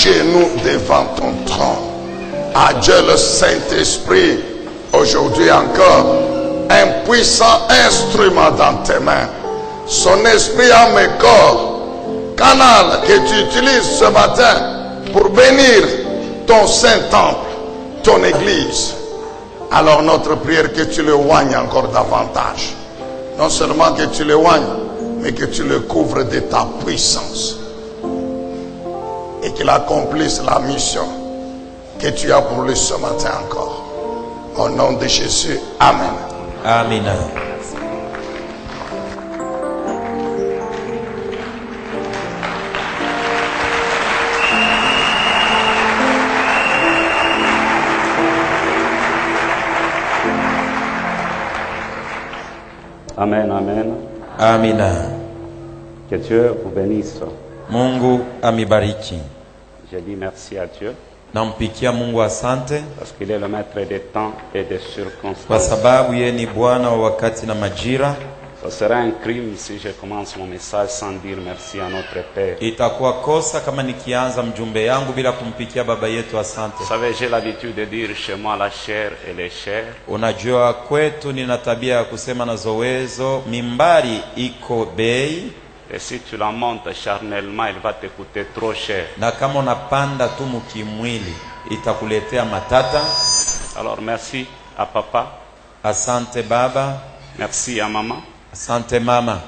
genoux devant ton trône. À Dieu le Saint-Esprit, aujourd'hui encore, un puissant instrument dans tes mains. Son esprit, âme et corps, canal que tu utilises ce matin pour bénir ton Saint-Temple, ton Église. Alors notre prière, que tu le oignes encore davantage. Non seulement que tu le oignes, mais que tu le couvres de ta puissance. Et qu'il accomplisse la mission que tu as pour lui ce matin encore. Au nom de Jésus, Amen. Amen. Amen, amen. Amina. Que Dieu vous bénisse. Mungu amibariki. Je dis merci à Dieu Nampikia Mungu asante parce qu'il est le maître des temps et des kwa circonstances. sababu yeye ni Bwana wa wakati na majira. Ce serait un crime si je commence mon message sans dire merci à notre Père. Itakuwa kosa kama nikianza mjumbe yangu bila kumpikia baba yetu asante. Vous savez, j'ai l'habitude de dire chez moi la chair et les chairs. Unajua kwetu nina tabia ya kusema na zowezo, mimbari iko bei, Et si tu la montes charnellement, elle va te coûter trop cher. na kama unapanda tu mkimwili itakuletea matata. Alors merci à papa, Asante baba, merci à maman, asante mama,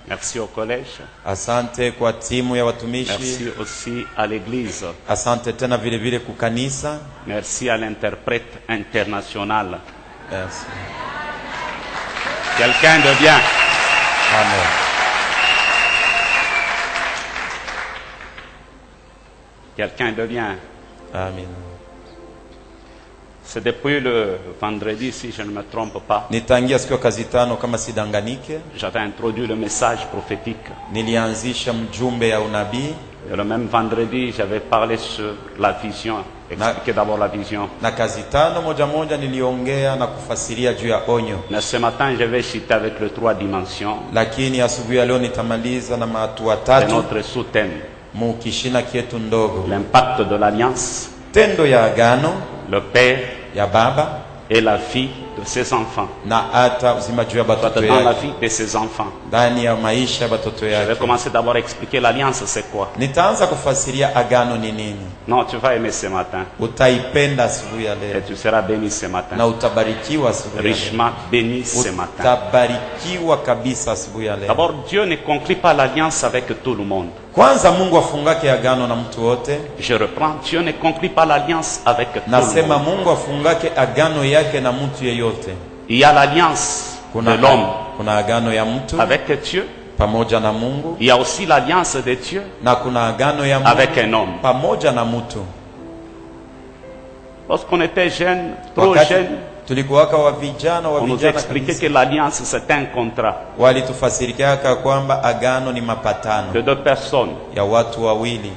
merci au collège, asante kwa timu ya watumishi, merci aussi à l'église, asante tena vile vile kukanisa. merci à l'interprète international. Merci. Quelqu'un de bien. Amen. Quelqu'un de bien. Amen. C'est depuis le vendredi, si je ne me trompe pas, Nitangia siku ya kazi tano kama sidanganike, j'avais introduit le message prophétique. nilianzisha mjumbe ya unabii, Et le même vendredi, j'avais parlé sur la vision. Expliquez d'abord la vision. na kazi tano moja moja niliongea na kufasiria juu ya onyo. Mais ce matin, je vais citer avec les 3 dimensions. Lakini asubuhi ya leo nitamaliza na mahatua C'est tatu notre sous-thème. mukishina kietu ndogo: L'impact de l'alliance, tendo ya agano le père ya baba et la fille de ses enfants. na hata uzima juu ya batoto Dans la yake, vie de ses enfants. ndani ya maisha ya batoto Je vais yake. commencer d'abord à expliquer l'alliance, c'est quoi. Nitaanza kufasiria agano ni nini. Non, tu vas aimer ce matin. Utaipenda asubuhi ya Et leo tu seras béni ce matin. na utabarikiwa asubuhi ya leo. Richement béni ce matin. Utabarikiwa kabisa asubuhi ya leo. D'abord, Dieu ne conclut pas l'alliance avec tout le monde. Kwanza Mungu afungake agano na mtu wote. Je reprends, Dieu ne conclut pas l'alliance avec tout le Nasema monde. Mungu afungake agano yake na mtu yeyote. Il y a l'alliance de l'homme kuna agano ya mtu avec Dieu. pamoja na Mungu, Il y a aussi l'alliance de Dieu na kuna agano ya Mungu avec un homme. pamoja na mtu. Lorsqu'on était jeune, trop Wakati jeune, tulikuwaka wa vijana on nous expliquait kabisa, que l'alliance c'est un contrat walitufasirikiaka kwamba agano ni de mapatano 2 personnes. ya watu wawili.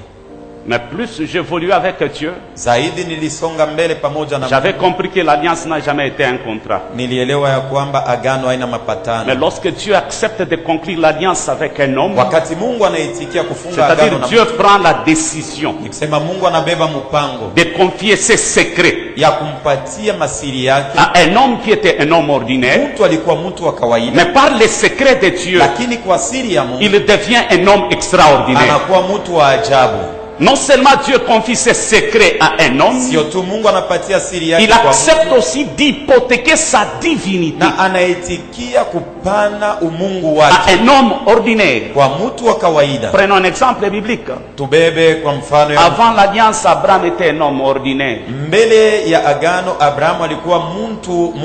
Mais plus j'évoluais avec Dieu, Zaidi nilisonga mbele pamoja na j'avais Mungu, compris que l'alliance n'a jamais été un contrat. nilielewa ya kwamba agano haina Mais mapatano. lorsque Dieu accepte de conclure l'alliance avec un homme, Wakati Mungu anaitikia kufunga agano c'est-à-dire na Dieu prend la décision nikisema Mungu anabeba mpango de confier ses secrets ya kumpatia masiri yake. à un homme qui était un homme ordinaire, Mtu alikuwa mtu wa kawaida, mais par les secrets de Dieu, lakini kwa siri ya Mungu il devient un homme extraordinaire. anakuwa mtu wa ajabu. Non seulement Dieu confie ses secrets à un homme, Sio tu Mungu anapatia siri yake il kwa accepte aussi d'hypothéquer sa divinité na anaitikia kupana umungu à wake un homme ordinaire. kwa mtu wa kawaida. Prenons un exemple biblique. Tubebe kwa mfano ya Avant l'alliance, Abraham était un homme ordinaire. mbele ya agano, Abrahamu alikuwa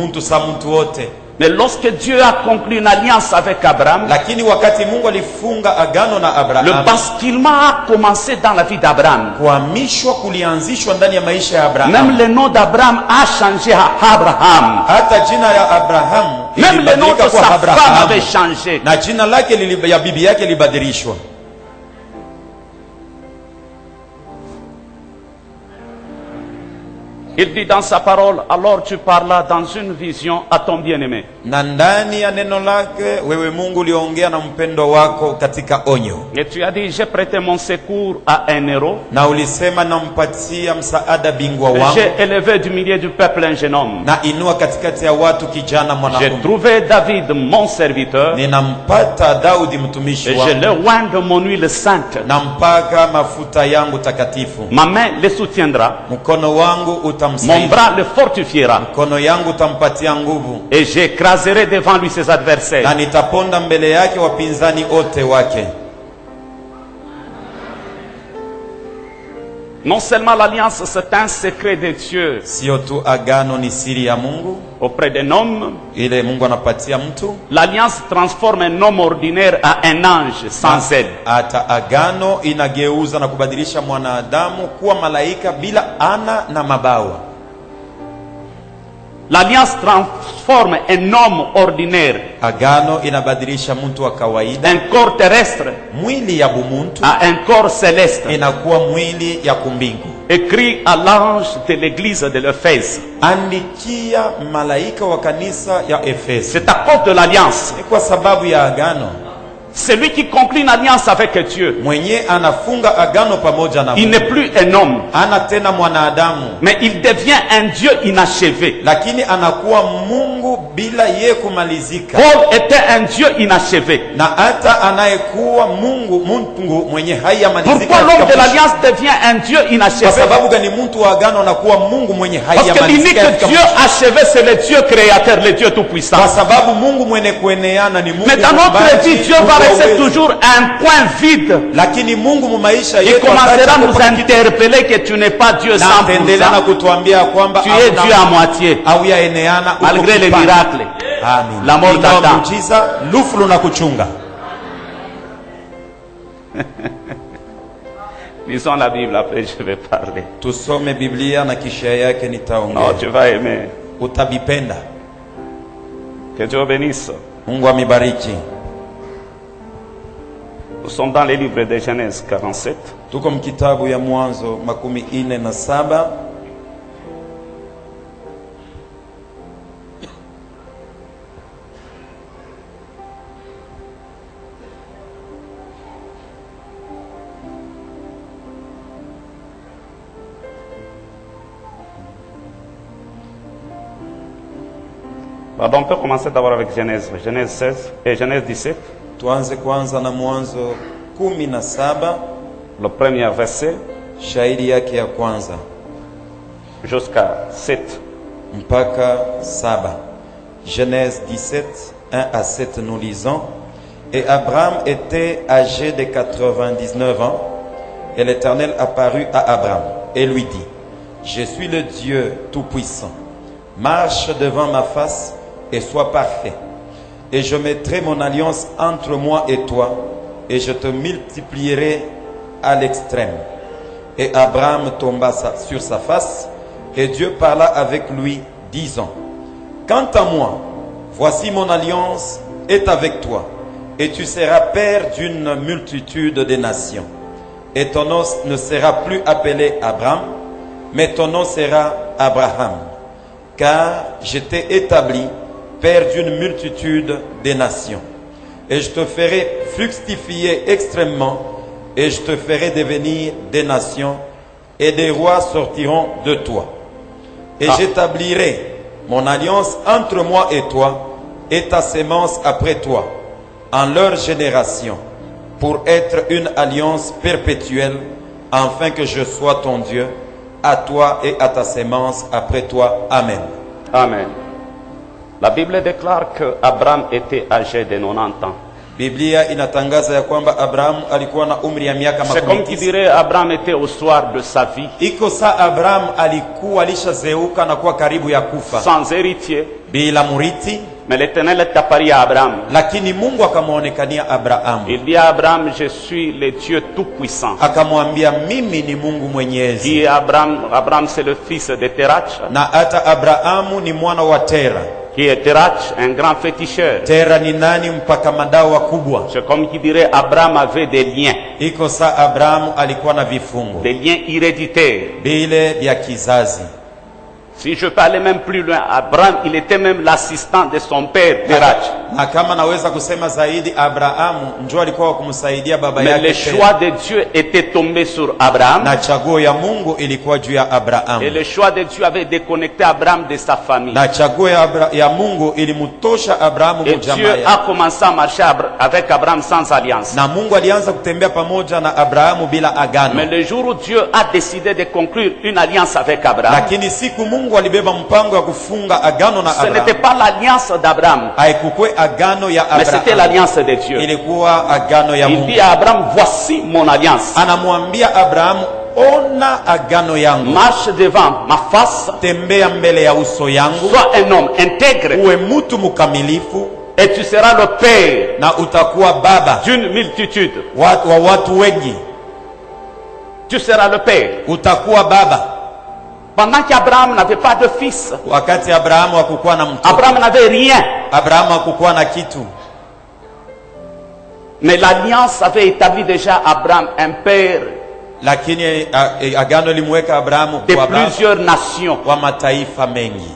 mtu sa mtu wote, Mais lorsque Dieu a conclu une alliance avec Abraham, lakini wakati Mungu alifunga agano na le Abrahamu, basculement a commencé dans la vie d'Abraham. kuhamishwa kulianzishwa ndani ya maisha ya Abrahamu. Même le nom d'Abraham a changé à Abraham. Hata jina ya Abrahamu Même le nom ilibadilika de kwa sa femme Abrahamu, avait changé. na jina lake ya bibi yake libadilishwa. Il dit dans sa parole, alors tu parlas dans une vision à ton bien-aimé. Na ndani ya neno lake wewe Mungu uliongea na mpendo wako katika onyo. Et tu as dit, j'ai prêté mon secours à un héros. Na ulisema nampatia msaada bingwa wangu. J'ai élevé du milieu du peuple un jeune homme. Na inua katikati ya watu kijana mwanaume. J'ai trouvé David mon serviteur. Ninampata Daudi mtumishi Et wangu. je le oins de mon huile sainte. Na mpaka mafuta yangu takatifu. Ma main le soutiendra. Mkono wangu Mon utamsaidia. bras le fortifiera. Mkono yangu utampatia nguvu. Et j'écraserai devant lui ses adversaires. Na nitaponda mbele yake wapinzani wote wake. Non seulement l'alliance, c'est un secret de Dieu Sio tu agano ni siri ya Mungu auprès d'un homme. ile Mungu anapatia mtu. L'alliance transforme un homme ordinaire à un ange sans aide. Hata agano inageuza na kubadilisha mwanadamu kuwa malaika bila ana na mabawa. L'alliance transforme un homme ordinaire, Agano inabadilisha mtu wa kawaida, un corps terrestre, mwili ya bumuntu à un corps céleste. inakuwa mwili ya kumbingu. Écrit à l'ange de l'église de l'Éphèse. Andikia malaika wa kanisa ya Efeso. C'est à cause de l'alliance. Ni kwa sababu ya agano. Celui qui conclut une alliance avec Dieu, Mwenye anafunga agano pamoja na il Mungu. n'est plus un homme, Ana tena mwanadamu, mais il devient un Dieu inachevé. lakini anakuwa Mungu bila ye kumalizika. Paul était un Dieu inachevé. Na hata anayekuwa Mungu mwenye haiyamalizika. Pourquoi l'homme de l'alliance devient un Dieu Kwa inachevé? sababu gani mtu wa agano anakuwa Mungu mwenye Parce que l'unique haiyamalizika? Dieu achevé, c'est le Dieu créateur, le Dieu tout-puissant. Kwa sababu Mungu mwenye kueneana ni Mungu. Mais dans notre muumbaji, vie, Dieu Mungu va wa rester uwezo. toujours un point vide. Lakini Mungu mu maisha Il yetu commencera à nous atakupa kitu interpeller que tu n'es pas Dieu na ataendelea na 100%. kutuambia kwamba Tu es Dieu à moitié. au yaeneana uko Malgré les kipande. miracles. Amen. La mort Ingawa d'Adam. muujiza, lufu na kuchunga. Lisons la Bible, après je vais parler. Tusome Biblia na kisha yake Non, nitaongea. tu vas aimer. Utabipenda. Que Dieu bénisse. Mungu amibariki. Nous sommes dans les livres de Genèse 47. Tuko mkitabu ya Mwanzo 47. Pardon, on peut commencer d'abord avec Genèse. Genèse 16 et Genèse 17. Tuanze kwanza na Mwanzo 17, Le premier verset shairi yake ya kwanza jusqu'à 7. mpaka 7. Genèse 17, 1 à 7, nous lisons. Et Abraham était âgé de 99 ans, et l'Éternel apparut à Abraham et lui dit, je suis le Dieu Tout-Puissant, marche devant ma face et sois parfait. Et je mettrai mon alliance entre moi et toi, et je te multiplierai à l'extrême. Et Abraham tomba sur sa face, et Dieu parla avec lui, disant, quant à moi, voici mon alliance est avec toi, et tu seras père d'une multitude de nations. Et ton nom ne sera plus appelé Abraham, mais ton nom sera Abraham, car je t'ai établi père d'une multitude de nations. Et je te ferai fructifier extrêmement, et je te ferai devenir des nations, et des rois sortiront de toi. Et j'établirai mon alliance entre moi et toi, et ta sémence après toi, en leur génération, pour être une alliance perpétuelle, afin que je sois ton Dieu, à toi et à ta sémence après toi. Amen. Amen. La Bible déclare que Abraham était âgé de 90 ans. Biblia inatangaza ya kwamba Abraham alikuwa na umri ya miaka C'est comme qui 90. dirait Abraham était au soir de sa vie, Iko saa Abraham alikuwa alishazeuka na kuwa karibu ya kufa sans héritier. bila murithi, Mais l'Éternel est apparu à Abraham. lakini Mungu akamwonekania Abraham, Il dit à Abraham, je suis le Dieu Tout-Puissant. akamwambia mimi ni Mungu Mwenyezi. Dit Abraham c'est le fils de Terach, Na hata Abrahamu ni mwana wa Tera. qui est Terach, un grand féticheur. Tera ni nani? Mpaka madawa kubwa. C'est comme qui dirait Abraham avait des liens Iko saa Abrahamu alikuwa na vifungo héréditaires. vile vya kizazi. Si je peux aller même plus loin, Abraham, il était même l'assistant de son père, Terach. Na kama naweza kusema zaidi, Abrahamu njoo alikuwa kumsaidia baba Mais yake. le choix de Dieu était tombé sur Abraham. Na chaguo ya Mungu ilikuwa juu ya Abrahamu. Et le choix de Dieu avait déconnecté Abraham de sa famille. Na chaguo ya Mungu ilimtosha Abrahamu Et mjamaa. Dieu a commencé à marcher avec Abraham sans alliance. Na Mungu alianza kutembea pamoja na Abrahamu bila agano. Mais le jour où Dieu a décidé de conclure une alliance avec Abraham, Lakini siku Mungu alibeba mpango ya kufunga agano na ce Abrahamu. n'était pas l'alliance d'Abraham, Haikukwe agano ya mais c'était Abrahamu. l'alliance de Dieu. Ilikuwa agano ya Il Mungu. dit à Abraham, voici mon alliance. Anamwambia Abrahamu, ona agano yangu. Marche devant ma face, Tembea mbele ya uso yangu. sois un homme intègre, Uwe mtu mkamilifu et tu seras le père na utakuwa baba d'une multitude. wa watu wengi. Tu seras le père. Utakuwa baba. Pendant qu'Abraham n'avait pas de fils, Wakati Abrahamu hakukuwa na mtoto. Abraham n'avait rien. Abrahamu hakukuwa na kitu. Mais l'alliance avait établi déjà Abraham un père Lakini agano limuweka Abrahamu de kwa baba plusieurs nations. wa mataifa mengi.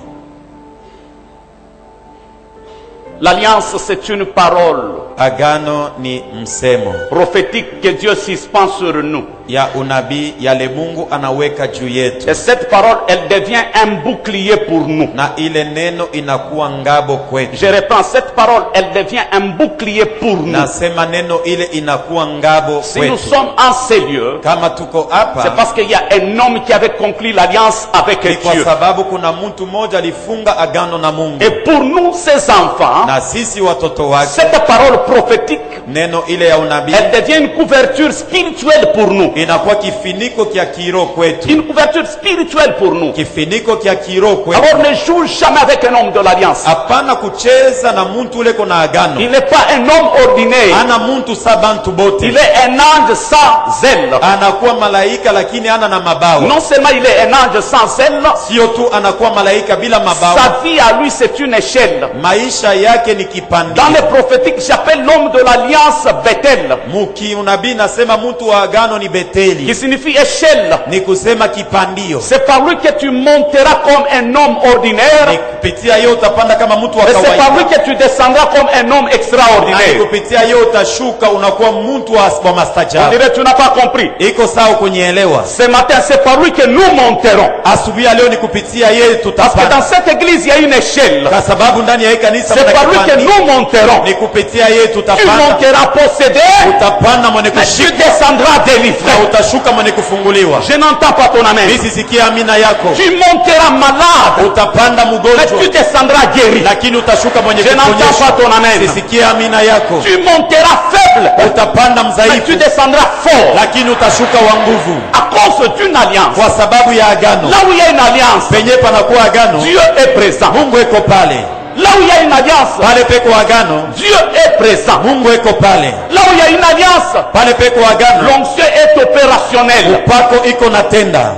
L'alliance, c'est une parole Agano ni msemo prophétique que Dieu suspend sur nous. ya unabii yale Mungu anaweka juu yetu. Et cette parole, elle devient un bouclier pour nous. Na ile neno inakuwa ngabo kwetu. Je reprends, cette parole, elle devient un bouclier pour nous. Nasema neno ile inakuwa ngabo Si nous kwetu. sommes en ces lieux, Kama tuko c'est hapa parce qu'il y a un homme qui avait conclu l'alliance avec ni kwa Dieu. sababu kuna mtu mmoja alifunga agano na Mungu. Et pour nous, ses enfants, Na sisi watoto wake, cette parole prophétique, neno ile ya unabii elle devient une couverture spirituelle pour nous. inakuwa kifiniko kya kiroho kwetu. Une couverture spirituelle pour nous. Kifiniko kya kiroho kwetu. Alors ne joue jamais avec un homme de l'alliance. Hapana kucheza na mtu ule kona agano. Il n'est pas un homme ordinaire. Ana mtu sabantu bote. Il est un ange sans aile. Anakuwa malaika lakini ana na mabawa. Non seulement il est un ange sans aile, Sio tu anakuwa malaika bila mabawa. sa vie à lui c'est une échelle. Maisha yake ni kipande. Dans les prophétiques, j'appelle l'homme de l'alliance Bethel, Muki unabii nasema mtu wa agano ni qui Beteli. signifie échelle. Ni kusema kipandio. C'est par lui que tu monteras comme un homme Ni ordinaire, kupitia yeye utapanda kama mtu wa et c'est par lui kawaida. que tu descendras comme un homme Na ni extraordinaire. kupitia yeye utashuka unakuwa mtu wa On mastajabu. dirait tu n'as pas compris. Iko sawa kunielewa? Ce matin, c'est par lui que nous monterons. Asubuhi ya leo ni kupitia yeye Parce que tutapanda. dans cette église, il y a une échelle. Kwa sababu ndani ya hii kanisa C'est kuna par lui que kipande. nous monterons. Ni kupitia yeye Tu tutapanda. monteras posséder, Utapanda mwenye mais tu kushika descendras na délivré. utashuka mwenye kufunguliwa. Je n'entends pas ton amen. Mimi sisikia amina yako. Tu monteras malade, Utapanda mais tu mgonjwa descendras guéri. lakini utashuka mwenye Je n'entends pas ton amen. Sisikia amina yako. Tu monteras faible, Utapanda mais mdhaifu tu descendras fort. lakini utashuka wa nguvu À cause d'une alliance. kwa sababu ya agano. Là où il y a une alliance, Penye panakuwa agano, Dieu est présent. Mungu eko pale. Là où il y a une alliance, Pale peko agano, Dieu est présent. Mungu eko pale. Là où il y a une alliance, Pale peko agano, l'onction est opérationnelle. upako iko natenda.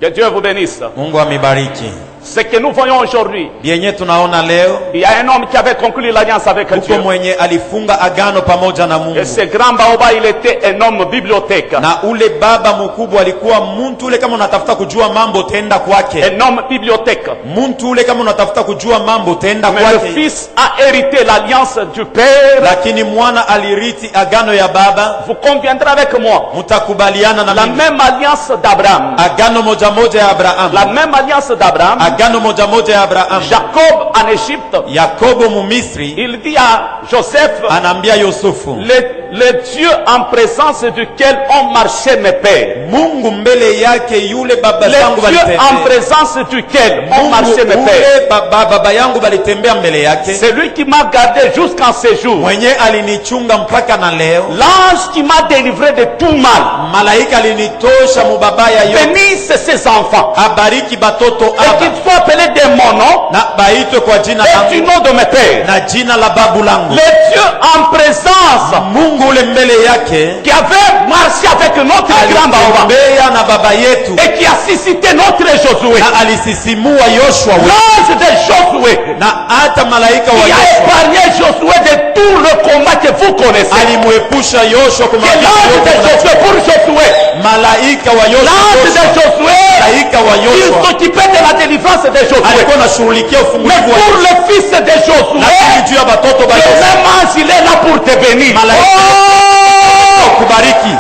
Que Dieu vous bénisse. Mungu amibariki. Ce que nous voyons aujourd'hui, Bienye tunaona leo, il y a un homme qui avait conclu l'alliance avec uko Dieu. mwenye alifunga agano pamoja na Mungu. Et ce grand Baoba, il était un homme bibliothèque. Na ule baba mkubwa alikuwa mtu ule, kama unatafuta kujua mambo tenda kwake. Un homme bibliothèque. Mtu ule kama unatafuta kujua mambo tenda Mais le kwake. fils a hérité l'alliance du père. Lakini mwana aliriti agano ya baba. Vous conviendrez avec moi. Mtakubaliana na La mimi. même alliance d'Abraham. Agano moja moja ya Abraham. La même alliance d'Abraham. Agano moja moja ya Abraham. Jacob en Égypte. Yakobo Mumisri Il dit à Joseph, anaambia Yusufu, le Dieu en présence duquel ont marché mes pères. Mungu mbele yake yule baba Le zangu Dieu en balitembea. présence duquel ont Mungu marché mes pères. ule baba yangu balitembea mbele yake. C'est lui qui m'a gardé jusqu'en ce jour. Mwenye alinichunga mpaka na leo. L'ange qui m'a délivré de tout mal. Malaika alinitosha mubabaya yote. Bénisse ses enfants. Abariki batoto Et aba. qu'ils soient appelés de mon nom Na baitwe kwa jina et du langu nom de mes pères. na jina la babu langu. Le Dieu en présence Mungu ule mbele yake qui avait marché avec notre grand Baoba alitembea na baba yetu et qui a suscité notre Josué. na alisisimua Yoshua wetu L'ange de Josué na hata malaika wa qui a Yoshua épargné Josué de tout le combat que vous connaissez. Alimuepusha Yoshua kwa Que l'ange de Josué pour Josué. Malaika wa L'ange de Yoshua. Josué, Malaika wa il Yoshua s'occupait de la délivrance de Josué. alikuwa anashughulikia Mais ufungulivu wa pour Yoshua. le fils de Josué, Lakini juu ya batoto ba le Yoshua, même ange, il est là pour te bénir. Malaika kubariki.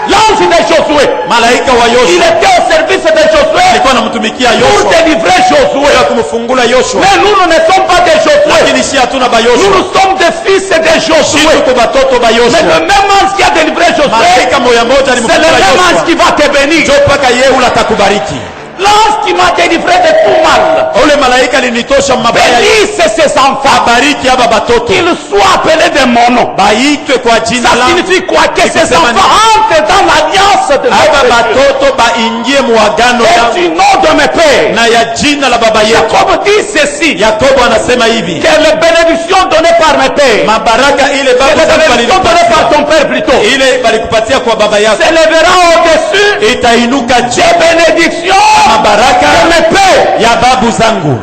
L'ange de Josué, Malaika wa il Yoshua était au service de Josué alikuwa anamtumikia pour Yoshua délivrer Josué. ya kumfungula Yoshua. Mais nous ne sommes pas des Josué. Lakini si hatuna ba Nous Yoshua. sommes des fils de Si Josué. tuko batoto ba Mais Yoshua. le même ange qui a délivré Josué, Malaika moja moja c'est le alimfungula même ange Yoshua. qui va te bénir. Ndio mpaka yeye ula atakubariki. L'ange qui m'a délivré de tout mal, Ule malaika alinitosha mabaya. bénisse ses enfants. Abariki aba batoto. Qu'ils soient appelés de mon nom. Baitwe kwa jina Ça langu. signifie quoi? Que ces Kusema enfants entrent dans l'alliance de Aba notre Dieu. batoto baingie muagano Et yangu du nom de mes pères. na ya jina la baba yetu. Jacob dit ceci. Yakobo anasema hivi, Que les bénédictions données par mes pères, mabaraka ile que babu les zangu bénédictions données par walinipatia, ton père plutôt, ile balikupatia kwa baba yako, s'élèvera au-dessus itainuka juu des bénédictions mabaraka de mes pères. ya babu zangu.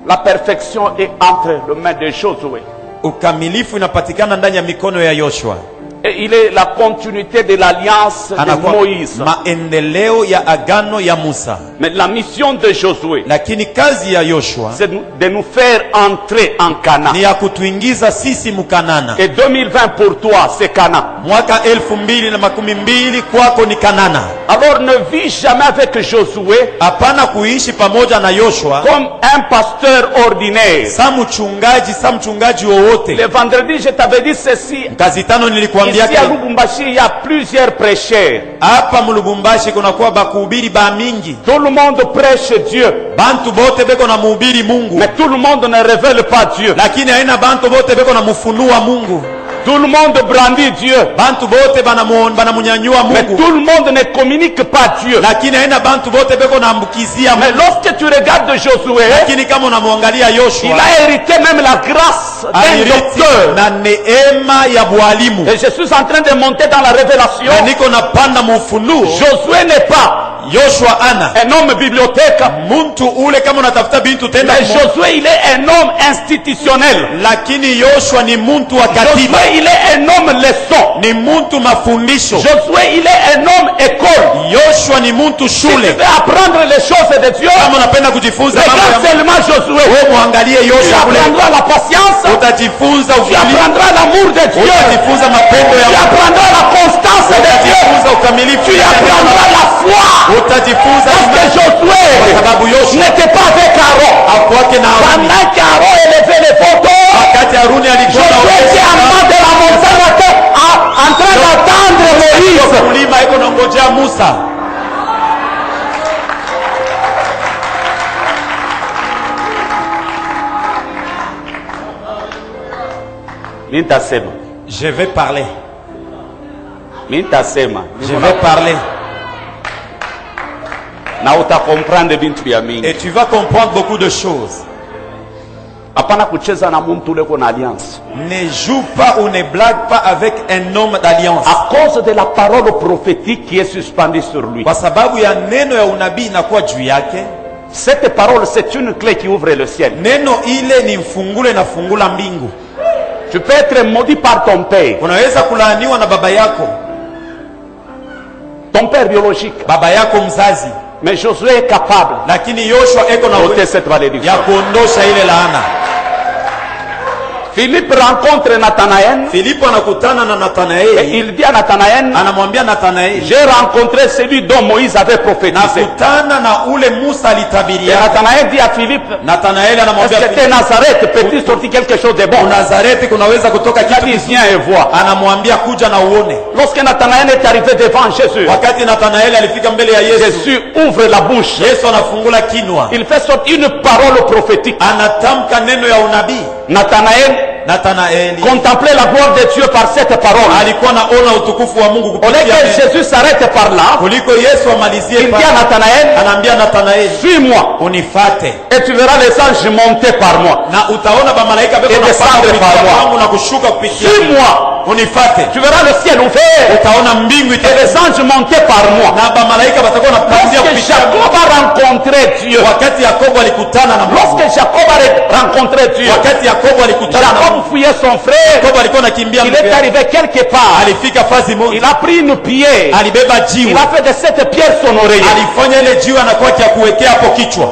La perfection est entre les mains de Josué. Ukamilifu inapatikana ndani ya mikono ya Yoshua. Et il est la continuité de l'alliance de Anakuwa Moïse. maendeleo ya agano ya Musa. Mais la mission de Josué, Lakini kazi ya Yoshua c'est de nous faire entrer en Canaan. ni ya kutuingiza sisi Mukanana. Et 2020 pour toi, c'est Canaan. Mwaka 2012 kwako ni Kanana. Alors ne vis jamais avec Josué Hapana kuishi pamoja na Yoshua comme un pasteur ordinaire. sa mchungaji wowote. Le vendredi, je t'avais dit ceci. Kazi tano nilikuambia Ici à Lubumbashi, il y a plusieurs prêcheurs. hapa mulubumbashi kunakuwa bakuhubiri ba mingi, Tout le monde prêche Dieu, bantu bote beko na muhubiri Mungu, mais tout le monde ne révèle pas Dieu. lakini haina bantu bote beko na mufunua Mungu. Tout le monde brandit Dieu, Bantu bote banamunyanyua mais Mungu, tout le monde ne communique pas Dieu. lakini haina bantu bote beko na ambukizia Mais Mungu. lorsque tu regardes Josué, Lakini kama unamwangalia il Yoshua, a hérité même la grâce d'un alirithi docteur. na neema ya bwalimu. Et je suis en train de monter dans la révélation. Na niko napanda mufunuo. Josué n'est pas Yoshua ana un homme bibliothèque, muntu ule, kama unatafuta bintu tenda mais Josué, il est un homme institutionnel. lakini Yoshua ni muntu wa katiba, Josué, il est un homme leçon. ni muntu mafundisho. Josué, il est un homme école. Yoshua ni muntu Si tu shule. veux apprendre les choses de Dieu, Kama unapenda kujifunza mambo regarde ya seulement Josué. wewe, muangalie Tu Yoshua kule, apprendras la patience, utajifunza tu uvumilivu, apprendras l'amour de Dieu, utajifunza mapendo tu ya Mungu, apprendras la constance de Dieu, utajifunza ukamilifu, tu apprendras la foi. utajifunza Parce que imani, kwa Josué sababu Yoshua n'était pas avec Aaron. hakuwake na Haruni. Pendant qu'Aaron élevait les photos, Wakati Haruni alikuwa Josué était en bas de la montagne en train d'attendre Moïse. mlima, iko na ngojea Musa. Mintasema, Je vais parler, mintasema, je vais parler, na utakomprendre vitu vya mingi. et tu vas comprendre beaucoup de choses. Hapana kucheza na mtu ule kuna alliance. Ne joue pas ou ne blague pas avec un homme d'alliance, À cause de la parole prophétique qui est suspendue sur lui. kwa sababu ya neno ya unabii inakuwa juu yake. Cette parole, c'est une clé qui ouvre le ciel. Neno ile ni mfungule na fungula mbingu. Tu peux être maudit par ton père, Unaweza kulaaniwa na baba yako, ton père biologique. baba yako mzazi, Mais Josué est capable lakini Yoshua eko na d'ôter cette ya malédiction. kuondosha ile laana. Philippe rencontre Nathanaël Filipo anakutana na et Nathanaeli, il dit à Nathanaël, anamwambia Nathanaeli, j'ai rencontré celui dont Moïse avait prophétisé. nakutana na ule Musa Et alitabiria. Nathanaël dit à Philippe, Nathanaeli est-ce anamwambia que t'es Nazareth, peut-il sortir quelque chose de bon? Nazareti kunaweza kutoka Il a kitu dit, kizuri. viens et vois. Anamwambia kuja na uone. Lorsque Nathanaël est arrivé devant Jésus, Wakati Nathanaeli alifika mbele ya Yesu, Jésus ouvre la bouche. Yesu anafungula kinwa, Il fait sortir une parole prophétique. anatamka neno ya unabii. Nathanaeli Contemplait la gloire de Dieu par cette parole. alikuwa naona utukufu wa Mungu Au lieu kupitia que neno. Jésus s'arrête par là, Kuliko Yesu amalizie il dit pale, à Nathanaël, anaambia Nathanaeli, suis-moi unifate et tu verras les anges monter par moi. na utaona bamalaika beko Et napanda descendre kupitia par moi. kwangu na kushuka kupitia. Suis-moi unifate. Tu verras le ciel ouvert Utaona mbingu et les anges monter par moi. na bamalaika batakuwa wanapandia Lorsque kupitia. Jacob a rencontré Dieu, Wakati Yakobo alikutana na Mungu, lorsque Jacob a rencontré Dieu, wakati Yakobo alikutana na Mungu, Jacob fouillait son frère. Yakobo alikuwa anakimbia Il ndugu est yake. arrivé quelque part. Alifika fazi Il moja, a pris une pierre. alibeba Il jiwe, a fait de cette pierre son oreiller. alifanya ile jiwe anakuwa kia kuwekea hapo kichwa.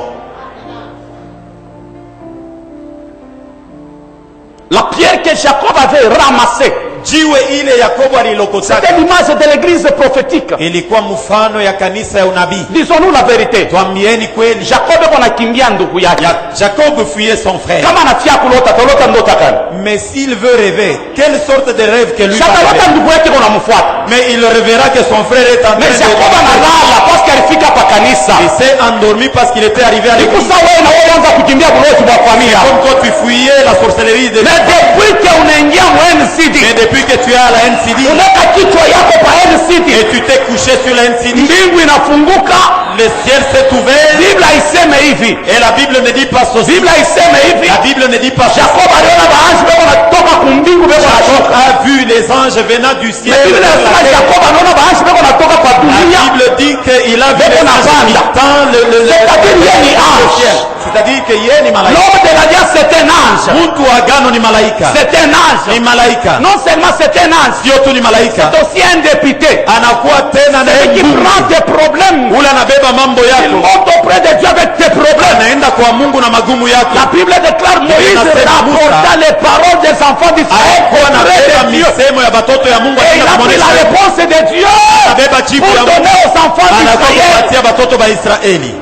La pierre que Jacob avait ramassée, Jiwe ile Yakobo alilokota c'était l'image de l'église prophétique. ilikuwa mfano ya kanisa ya unabii. Disons-nous la vérité. Twambieni kweli, Jacob anakimbia ndugu yake. Jacob fuyait son frère. Kama anafia kulota tolota ndota gani? Mais s'il veut rêver, quelle sorte de rêve que lui va Shakalota rêver? ndugu yake kunamfuata. Mais il rêvera que son frère est en train Mais de Jacob analala parce qu'alifika pa kanisa. Il s'est endormi parce qu'il était arrivé à l'église. Ikusa wewe na wewe anza kukimbia bulozi bwa familia. Comme toi tu fuyais la sorcellerie de Mais depuis que unaingia mu NCD, Mais depuis que tu es à la NCD unaweka kichwa yako pa NCD, et tu t'es couché sur la NCD, mbingu inafunguka. le ciel s'est ouvert Biblia iseme hivi. et la Bible ne dit pas ceci. Biblia iseme hivi. La Bible ne dit pas ceci. Jacob aliona baanzi beko natoka kumbingu beko Jacob nashuka. a vu les anges venant du ciel. Mais Biblia vers la inasema terre. Jacob anaona baanzi beko natoka kwa La dunia. Bible dit qu'il a vu Beko les na anges banda. dans C'est-à-dire yeye ni le ange. ciel. C'est-à-dire que yeye ni malaika. L'homme de l'alliance c'est un ange. Mtu wa agano ni malaika. C'est un ange. Ni malaika. Non seulement c'est un ange, Sio tu ni malaika. c'est aussi un député. Anakuwa tena na Celui qui prend tes problèmes. ule anabeba mambo Il yako. monte auprès de Dieu avec tes problèmes. Anaenda kwa Mungu na magumu yako. La Bible déclare Moïse rapporta les paroles des enfants d'Israël Alikuwa auprès anabeba de Dieu. misemo ya batoto ya Mungu Et il akina a pris la kumonesha. réponse de Dieu Anabeba jibu pour ya Mungu. donner aux enfants Anakuwa d'Israël. kupatia batoto ba Israeli.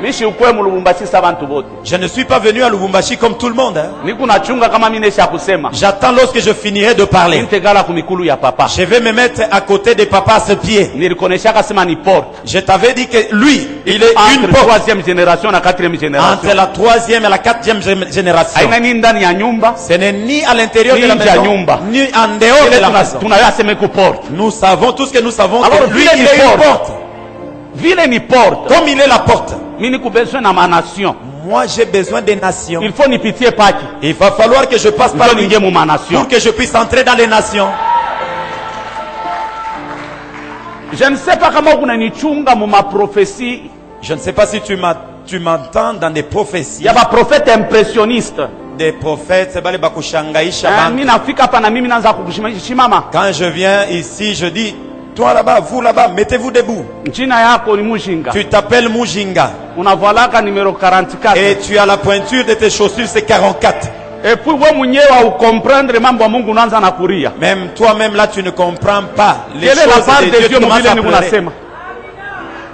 Mishi ukwe mu Lubumbashi sabantu bote. Je ne suis pas venu à Lubumbashi comme tout le monde. Hein. Niko nachunga kama mimi nesha kusema. J'attends lorsque je finirai de parler. Nitegala kumikulu ya papa. Je vais me mettre à côté de papa à ce pied. Nilikuoneshaka sema ni porte. Je t'avais dit que lui, il est une Entre porte troisième génération na quatrième génération. entre la troisième et la quatrième génération. Aina ni ndani ya nyumba. Ce n'est ni à l'intérieur Ni de la nje ya maison, nyumba. ni en dehors de la maison. Tunayasema ku porte. Nous savons, tout ce que nous savons, Alors, que lui, vile il ni est une porte. porte. Vile ni porte. Comme il est la porte. Mimi niko besoin na ma nation. Moi, j'ai besoin des nations. Il faut nipitie paki. Il va falloir que je passe par Ndio lui ningie mu ma nation. pour que je puisse entrer dans les nations. Je ne sais pas kama unanichunga mu ma prophétie. Je ne sais pas si tu m'entends dans des prophéties. Ya ba prophète impressionniste. Des prophètes, bale bakushangaisha bantu. Mimi nafika hapa na mimi naanza kukushimama. Quand je viens ici, je dis, toi là-bas, vous là-bas, mettez-vous debout. Jina yako ni Mujinga. Tu t'appelles Mujinga. Unavalaka numéro 44. Et tu as la pointure de tes chaussures, c'est 44. Et puis wewe mwenyewe au comprendre mambo ya Mungu unaanza na kuria. Même toi-même là, tu ne comprends pas les Quelle est la choses part de de Dieu. Dieu Tu commences mvile à ni pleurer. unasema?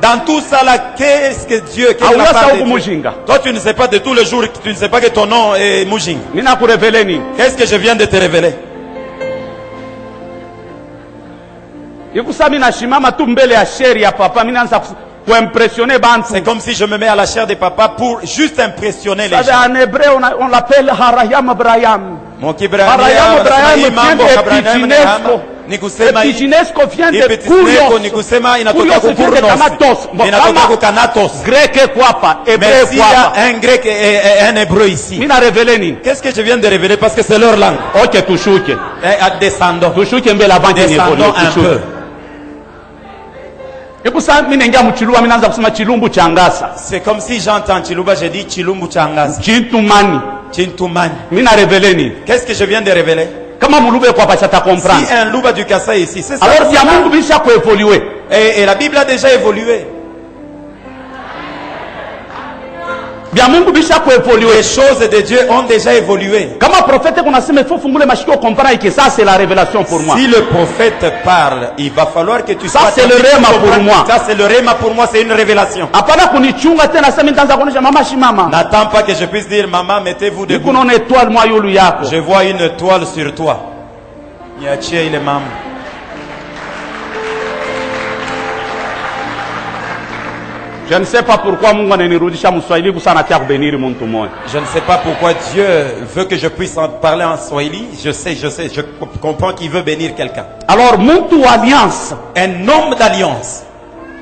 Dans tout ça là, qu'est-ce que Dieu, quelle est la Auyasa part de huku Dieu? Mujinga. Toi, tu ne sais pas de tous les jours, tu ne sais pas que ton nom est Mujinga. Mimi nakurevele nini? Qu'est-ce que je viens de te révéler? Ikusa mimi nashimama tu mbele ya sheri ya papa mimi naanza kuimpressionner bantu. C'est comme si je me mets à la chair de papa pour juste impressionner les Ça gens. en hébreu on l'appelle Harayam Abraham. Mon Harayam Abraham vient ni de kusema hii Pitinesco vient de Ipitinesco ni kusema inatoka Kurios vient de Kanatos. kukurnos, inatoka ku Kanatos. Grec kwapa, Mais hébreu s'il y a kwapa. un grec et un hébreu ici, Mimi na révéler nini? qu'est-ce que je viens de révéler parce que c'est leur langue. OK tushuke. Descendons, Tushuke mbele avant que descendons un tushuke. peu. Ikusa mimi naingia mchilua mimi naanza kusema chilumbu cha ngasa. C'est comme si j'entends Chiluba, je dis Chilumbu Changas, Chintumani. Chintumani. Mimi na révéler nini? Qu'est-ce que je viens de révéler? Kama mulube kwa pasha ta comprendre. Si un louba du Kassai ici, c'est ça. Alors ya Mungu bisha kuevoluer. Et la Bible a déjà évolué. Bya Mungu bisha kuevoluer. Les choses de Dieu ont déjà évolué. Kama prophète kunasema il faut fungule mashikio comprendre que ça c'est la révélation pour moi. Si le prophète parle, il va falloir que tu Ça, sois c'est le attentif réma pour pour comprendre. moi. Ça c'est le réma pour moi, c'est une révélation. Hapana kunichunga tena sasa mimi nitaanza kuonesha mama shimama. N'attends pas que je puisse dire maman, mettez-vous debout. Niko naona étoile moi yulu yako. Je vois une étoile sur toi. Niachie ile mama. Je ne sais pas pourquoi Mungu ananirudisha mswahili kusana tia kubeniri mtu mmoja. Je ne sais pas pourquoi Dieu veut que je puisse en parler en Swahili. Je sais, je comprends qu'il veut bénir quelqu'un. Alors mtu wa alliance Un homme d'alliance.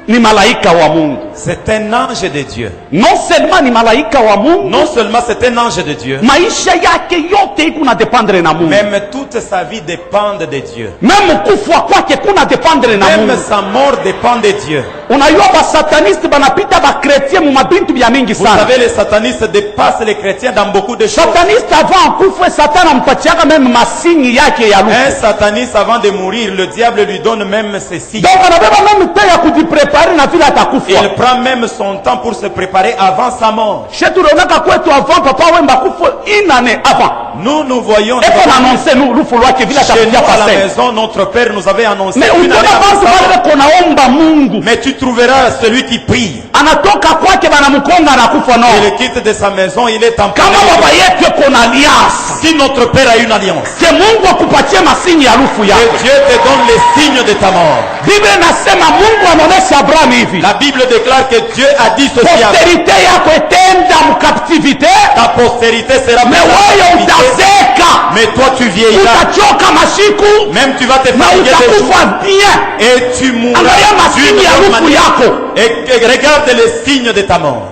ni malaika wa Mungu. C'est un ange de Dieu. Non seulement ni malaika wa Mungu, Non seulement c'est un ange de Dieu, maisha yake yote iko na dependre na Mungu. même toute sa vie dépend de Dieu. Même kufa kwake kuna dependre na Même Mungu. sa mort dépend de Dieu. Unajua ba sataniste banapita ba chrétien mu mabintu bya mingi Vous sana. savez, les satanistes dépassent les chrétiens dans beaucoup de choses. Sataniste avant kufa satana mpatiaka même masingi yake ya Un lufu. sataniste avant de mourir, le diable lui donne même ses signes. Donc anabeba même temps ya kujiprepare na vile atakufa. Il prend même son temps pour se préparer avant sa mort. Shetu ronaka kwetu avant papa wemba kufa inane avant. Nous voyons Eko na annoncer nous lufu lwake vile chez nous atakuja à la passer. maison, notre père nous avait annoncé Mais une année ukiona avant bantu sa mort. bale konaomba Mungu, Mais tu trouveras celui qui prie. anatoka kwake banamkonga na kufa no. Il quitte de sa maison, il est en Kama baba yetu eko na alliance, Si notre père a une alliance, ke Mungu akupatie masingi ya lufu que yako. Dieu te donne les signes de ta mort. Biblia inasema Mungu anaonesha Abrahamu hivi, La Bible déclare que Dieu a dit ceci à posterite yako itenda mkaptivite, ta postérité sera me mise en wewe captivité. utazeka, Mais toi tu vieilliras, utachoka mashiku même tu vas te na fatiguer des jours utakufa bien. et tu mourras Angalia masingi d'une ya bonne lufu manière. yako. Et regarde les signes de ta mort.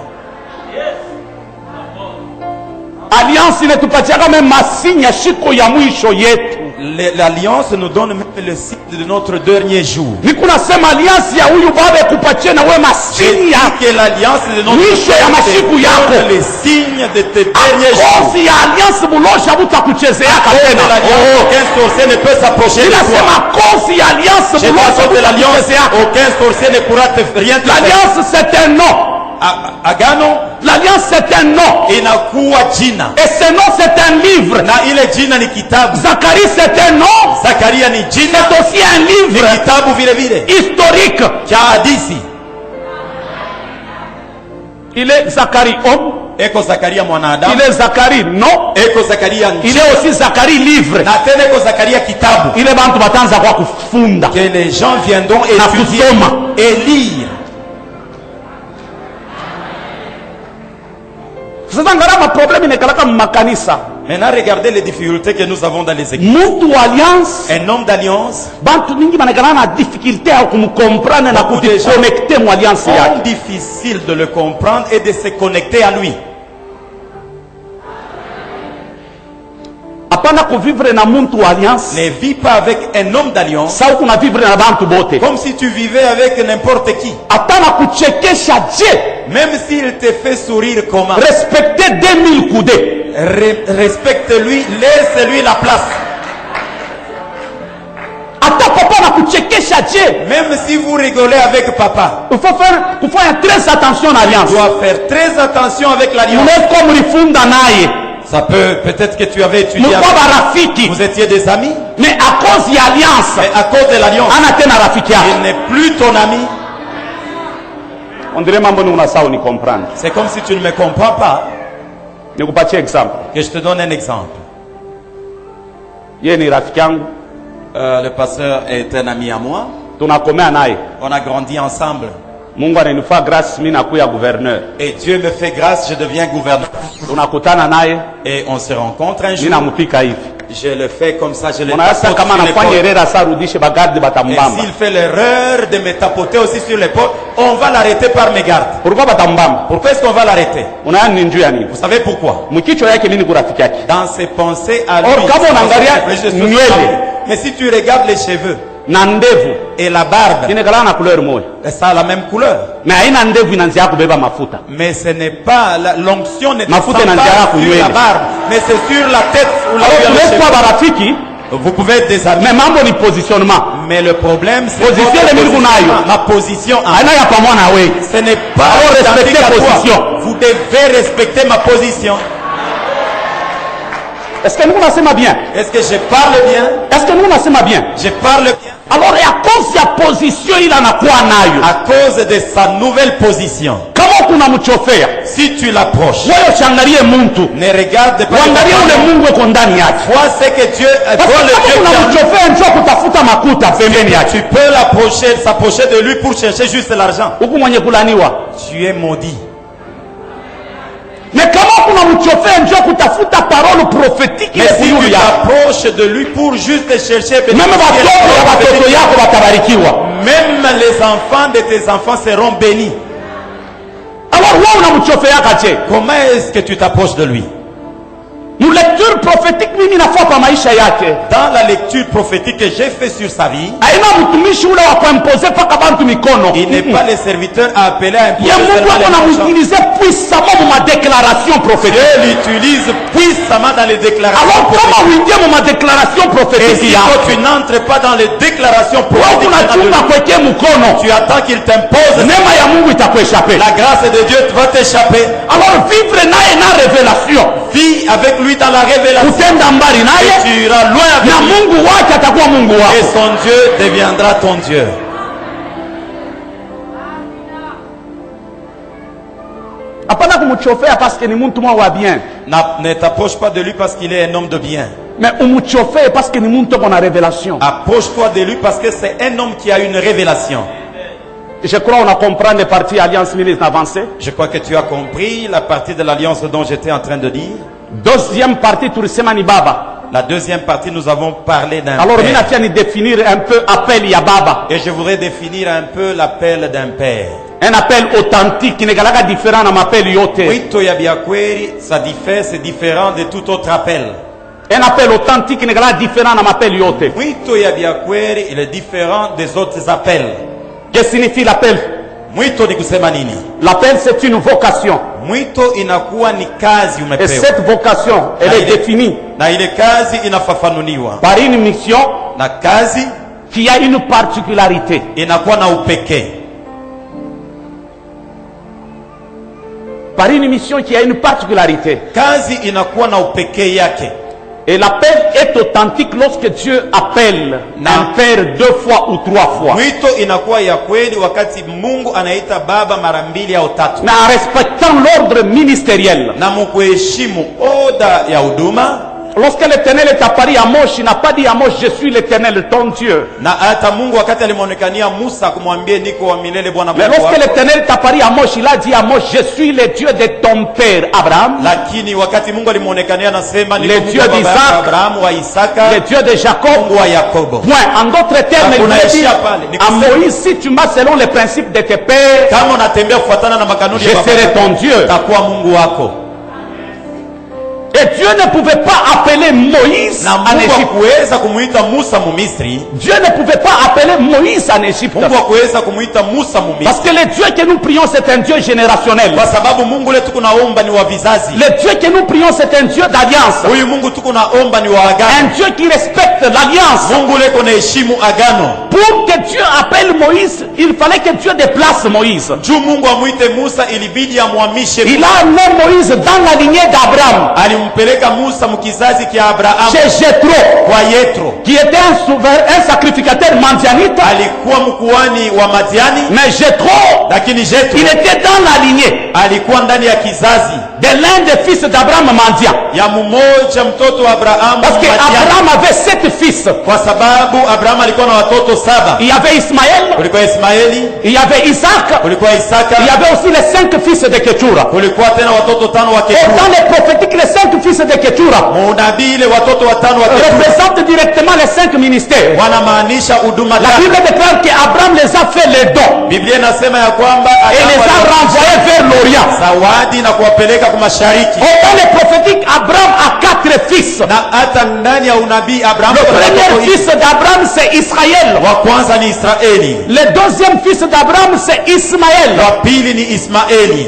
Alliance inatupatiaka même masingi ya shiko ya mwisho yetu. L'alliance nous donne même le signe de notre dernier jour. Nikunasema alliance ya huyu baba ikupatie na wewe J'ai masingi dit ya que l'alliance de notre mwisho ya mashiku te yako. donne les signes de tes derniers jours. Kozi ya alliance bulosha butakuchezeaka De tena. l'alliance, aucun sorcier ne peut s'approcher de toi. Inasema kozi ya alliance J'ai bulosha pas de l'alliance, butakuchezeaka. aucun sorcier ne pourra te rien te faire. L'alliance c'est un nom. Agano L'alliance c'est un nom. inakuwa jina Et ce nom c'est un livre. na ile jina ni kitabu. Zacharie c'est un nom. Zakaria ni jina, C'est aussi un ni livre kitabu vile vile historique. cha hadithi. Il est Zacharie homme. Eko Zakaria mwanadamu, Il est Zacharie nom. eko Zakaria Il njina, est aussi Zacharie livre. na tena eko Zakaria kitabu Ile bantu batanza kwa kufunda. que les gens viendront Na étudier kusoma. et lire. Sasa ngarama problème inekalaka makanisa. Maintenant, regardez les difficultés que nous avons dans les églises. Mtu wa alliance Un homme d'alliance, bantu mingi banekana na difficulté ya kumcomprendre na Beaucoup de gens kujiconnecter mu alliance c'est yake. difficile de le comprendre et de se connecter à lui. Hapana kuvivre na mtu wa alliance Ne vis pas avec un homme d'alliance sa kuna vivre na bantu bote. comme si tu vivais avec n'importe qui. Hapana kuchekesha je. Même s'il te fait sourire comment. Respecter 2000 coudées. Respecte-lui, laisse-lui la place. Hata papa na kuchekesha je. Même si vous rigolez avec papa, Il faut faire très attention na tu alliance. dois faire très attention avec l'alliance. Unaweza kuwa mlifunda naye. Ça peut-être que tu avais étudié Mlikuwa avec, barafiki. vous étiez des amis, Mais à cause ya alliance mais à cause de l'alliance, ana tena rafiki yake. il n'est plus ton ami. On dirait mambo ni unasahau ni comprendre. C'est comme si tu ne me comprends pas. Nikupatie exemple. Que je te donne un exemple. Yeye ni rafiki yangu, Le pasteur est un ami à moi. tunakomea naye. On a grandi ensemble. Mungu ananifaa grâce, mimi nakuya gouverneur. Et Dieu me fait grâce, je deviens gouverneur. Tunakutana naye, Et on se rencontre un mimi jour. nampika hivi. Je le fais comme ça, je le Unaweza tapote kama sur anafanya l'épaule. erreur asa rudishe bagarde Et batambamba. s'il fait l'erreur de me tapoter aussi sur l'épaule, on va l'arrêter par mes gardes. Pourquoi batambamba? Pourquoi est-ce qu'on va l'arrêter? Unaya ni njuu ya nini? Vous savez pourquoi? Mkichwa yake nini kurafiki yake? Dans ses pensées à lui. Or, kama unaangalia Je suis nywele. sûr. Mais si tu regardes les cheveux Na ndevu et la barbe, inekala na couleur moja. ça a la même couleur. Na haina ndevu inaanzia kubeba mafuta. Mais ce n'est pas, l'onction ne Mafuta descend inaanzia pas kunywele. sur la barbe, mais c'est sur la tête ou la Alors sur les tunaweza kuwa cheveux. barafiki, Vous pouvez être des amis. mais mambo ni positionnement. Mais le problème, c'est Position votre le Mungu nayo. ma position. Haina ya pamoja na wewe. Ce n'est pas Alors, identique respectez à toi. position. Vous devez respecter ma position. Est-ce que nous nasema bien? Est-ce que je parle bien? Est-ce que nous nasema bien? Je parle bien. Alors ya cause ya position ile anakuwa nayo. À cause de sa nouvelle position. Kama kuna mchofea, Si tu l'approches, wewe usiangalie mtu. ne regarde pas. Uangalie ule Mungu eko ndani yake. Vois ce que Dieu, Parce vois que le kama Dieu kuna qui est en lui. mchofea njoo kutafuta makuta pembeni yake. Tu peux l'approcher, s'approcher de lui pour chercher juste l'argent. Huku mwenye kulaniwa. Tu es maudit. Mais kama kuna mchofea njoo kutafuta parole parole prophétique Mais si tu t'approches de lui pour juste chercher même watoto yako watabarikiwa. même les enfants de tes enfants seront bénis. Alors wewe unamchofeaka je? Comment est-ce que tu t'approches de lui? Mu lecture prophétique mimi nafuata maisha yake. Dans la lecture prophétique que j'ai fait sur sa vie, Aina mtumishi ule wa kuimposer paka bantu mikono. il n'est pas le serviteur à appeler à imposer. Il utilise puissamment ma déclaration prophétique. Dieu l'utilise puissamment dans les déclarations alors prophétiques. kama uingie mu déclaration Et prophétique si toi tu n'entres pas dans les déclarations prophétiques, unachunga kwekee mkono, tu attends qu'il t'impose. neema ya Mungu itakuéchapper. La grâce de Dieu va t'échapper. Alors vivre naye na révélation, Vis avec lui dans la révélation. utenda mbali Et naye tu iras loin avec na lui. Mungu wake atakuwa Mungu Et wako. son Dieu deviendra ton Dieu. Hapana kumchofea parce que ni mtu mwa wa bien, Ne t'approche pas de lui parce qu'il est un homme de bien. mais umchofee parce que ni mtu mwa na révélation. Approche-toi de lui parce que c'est un homme qui a une révélation. Je crois on a compris les parties Alliance Ministre avancée. Je crois que tu as compris la partie de l'alliance dont j'étais en train de dire. Deuxième partie tulisema ni baba. La deuxième partie, nous avons parlé d'un Alors mimi père. natia ni définir un peu appel ya baba. Et je voudrais définir un peu l'appel d'un père. Un appel authentique qui n'est pas différent na mapel yote. Wito ya biakweli, ça diffère, c'est différent de tout autre appel. Un appel authentique qui n'est pas différent na mapel yote. Wito ya biakweli, il est différent des autres appels. Qu'est-ce que signifie l'appel? Mwito ni kusema nini? L'appel c'est une vocation. Mwito inakuwa ni kazi Et umepewa. cette vocation, elle est définie Na ile kazi inafafanuliwa. par une mission Na kazi qui a une particularité. inakuwa na upekee. Par une mission qui a une particularité. Kazi inakuwa na upekee yake. Et l'appel est authentique lorsque Dieu appelle un père 2 fois ou 3 fois. Mwito inakuwa ya kweli wakati Mungu anaita baba mara 2 au 3. Mais en respectant l'ordre ministériel. Na mukuheshimu oda ya huduma. Lorsque l'Éternel est apparu à Moshi, il n'a pas dit à Moshi, je suis l'Éternel, ton Dieu. Na hata Mungu wakati alimonekania Musa kumwambia niko wa milele Bwana Mais Mungu lorsque wako. l'Éternel est apparu à Moshi, il a dit à Moshi, je suis le Dieu de ton père Abraham, Lakini wakati Mungu alimonekania anasema Le niko Mungu Dieu wa baba d'Isaac, yako Abrahamu wa Isaka, le Dieu de Jacob. Mungu wa Yakobo. Point. En d'autres termes, il Hakuna veut dire ishia pale. Ni à kusema, Moïse, si tu marches selon les principes de tes pères, kama unatembea kufuatana na makanuni je ya baba serai yako, ton Dieu. takuwa Mungu wako. Et Dieu ne pouvait pas appeler Moïse Na en Mungu Égypte. hakuweza kumuita Musa Mumisri. Dieu ne pouvait pas appeler Moïse en Égypte. Mungu hakuweza kumuita Musa Mumisri. Parce que le Dieu que nous prions, c'est un Dieu générationnel. Kwa sababu Mungu ule tuko naomba ni wa vizazi. Le Dieu que nous prions, c'est un Dieu d'alliance. Huyu Mungu tuko naomba ni wa Un agano. Dieu qui respecte l'alliance. Mungu ule kona heshimu agano. Pour que Dieu appelle Moïse, il fallait que Dieu déplace Moïse. Juu Mungu amuite Musa ilibidi amhamishe. Il a amené Moïse dans la lignée d'Abraham, Alimpeleka Musa mkizazi kia Abrahamu chez Jéthro, kwa Yetro. qui était un sacrificateur mandianite. Alikuwa mkuhani wa Madiani, Mais Jéthro, lakini Jetro il était dans la lignée alikuwa ndani ya kizazi de l'un des fils d'Abraham mendiant. ya mmoja mtoto wa Abrahamu Parce que Madiani. Abraham avait 7 fils. Kwa sababu Abrahamu alikuwa na watoto 7. Il y avait Ismaël, Kulikuwa Ismaeli, il y avait Isaac, kulikuwa Isaka, il y avait aussi les 5 fils de Ketura. kulikuwa tena watoto 5 wa Et Ketura. dans les prophétiques, les 5 fils de Ketura Munabii ile watoto 5 wa Ketura représentent directement les 5 ministères. wanamaanisha huduma La tatu. Bible déclare qu'Abraham les a fait les dons Biblia inasema ya kwamba et les a renvoyés vers l'Orient. zawadi na kuwapeleka kwa mashariki. Et dans les prophétiques, Abraham a 4 fils. Na hata ndani ya unabii Abrahamu Le kuna premier watoto fils d'Abraham, c'est Israël. wa kwanza ni Israeli, Le deuxième fils d'Abraham, c'est Ismaël. wa pili ni Ismaeli,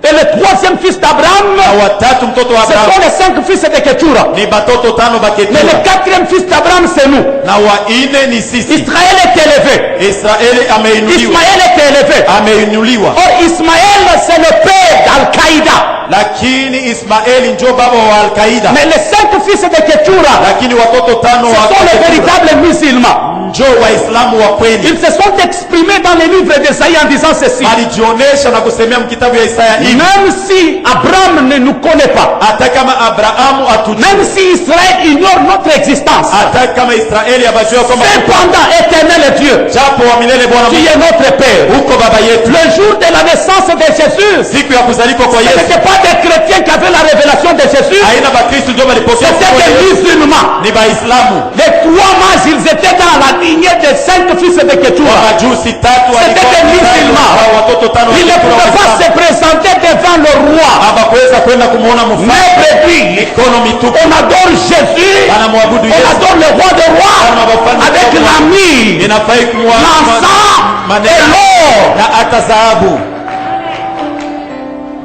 Et le troisième fils d'Abraham, na watatu mtoto wa ce sont Abrahamu les 5 fils de Ketura. ni batoto 5 ba Mais Ketura, le 4e fils d'Abraham, c'est nous. na wa ine ni sisi. Israël est élevé. Israeli ameinuliwa, Ismaël est élevé. ameinuliwa, Or, Ismaël, c'est le père d'Al-Qaïda. lakini Ismaeli njo baba wa Al-Qaida, Mais les 5 fils de Ketura, lakini watoto 5 ce wa sont les Ketura véritables musulmans. njo Waislamu wa kweli. Ils se sont exprimés dans les livres d'Esaïe en disant ceci. Alijionesha na kusemea mkitabu ya Isaya hivi, Même si Abraham ne nous connaît pas, hata kama Abrahamu atujue, même si Israël ignore notre existence, hata kama Israeli abajua kwamba cependant, éternel Dieu, japo wa milele Bwana tu Mungu es notre Père. uko baba yetu. Le jour de la naissance de Jésus, Siku ya kuzaliwa kwa ce Yesu n'était pas des chrétiens qui avaient la révélation de Jésus, haina Bakristo Kristo ndio walipokea C'était des musulmans. ni Waislamu. Les 3 mages, ils étaient dans la lignée des 5 fils de Ketura. Majusi tatu C'était des musulmans. watoto tano Ils ne pouvaient pas se présenter devant le roi. hawakuweza kwenda kumuona Mais mfalme. brebis, Mikono mitupu. on adore Jésus, Wanamwabudu on Yesu. adore le roi des rois avec l'ami, Inafai kumwabudu l'encens et l'or. na hata dhahabu.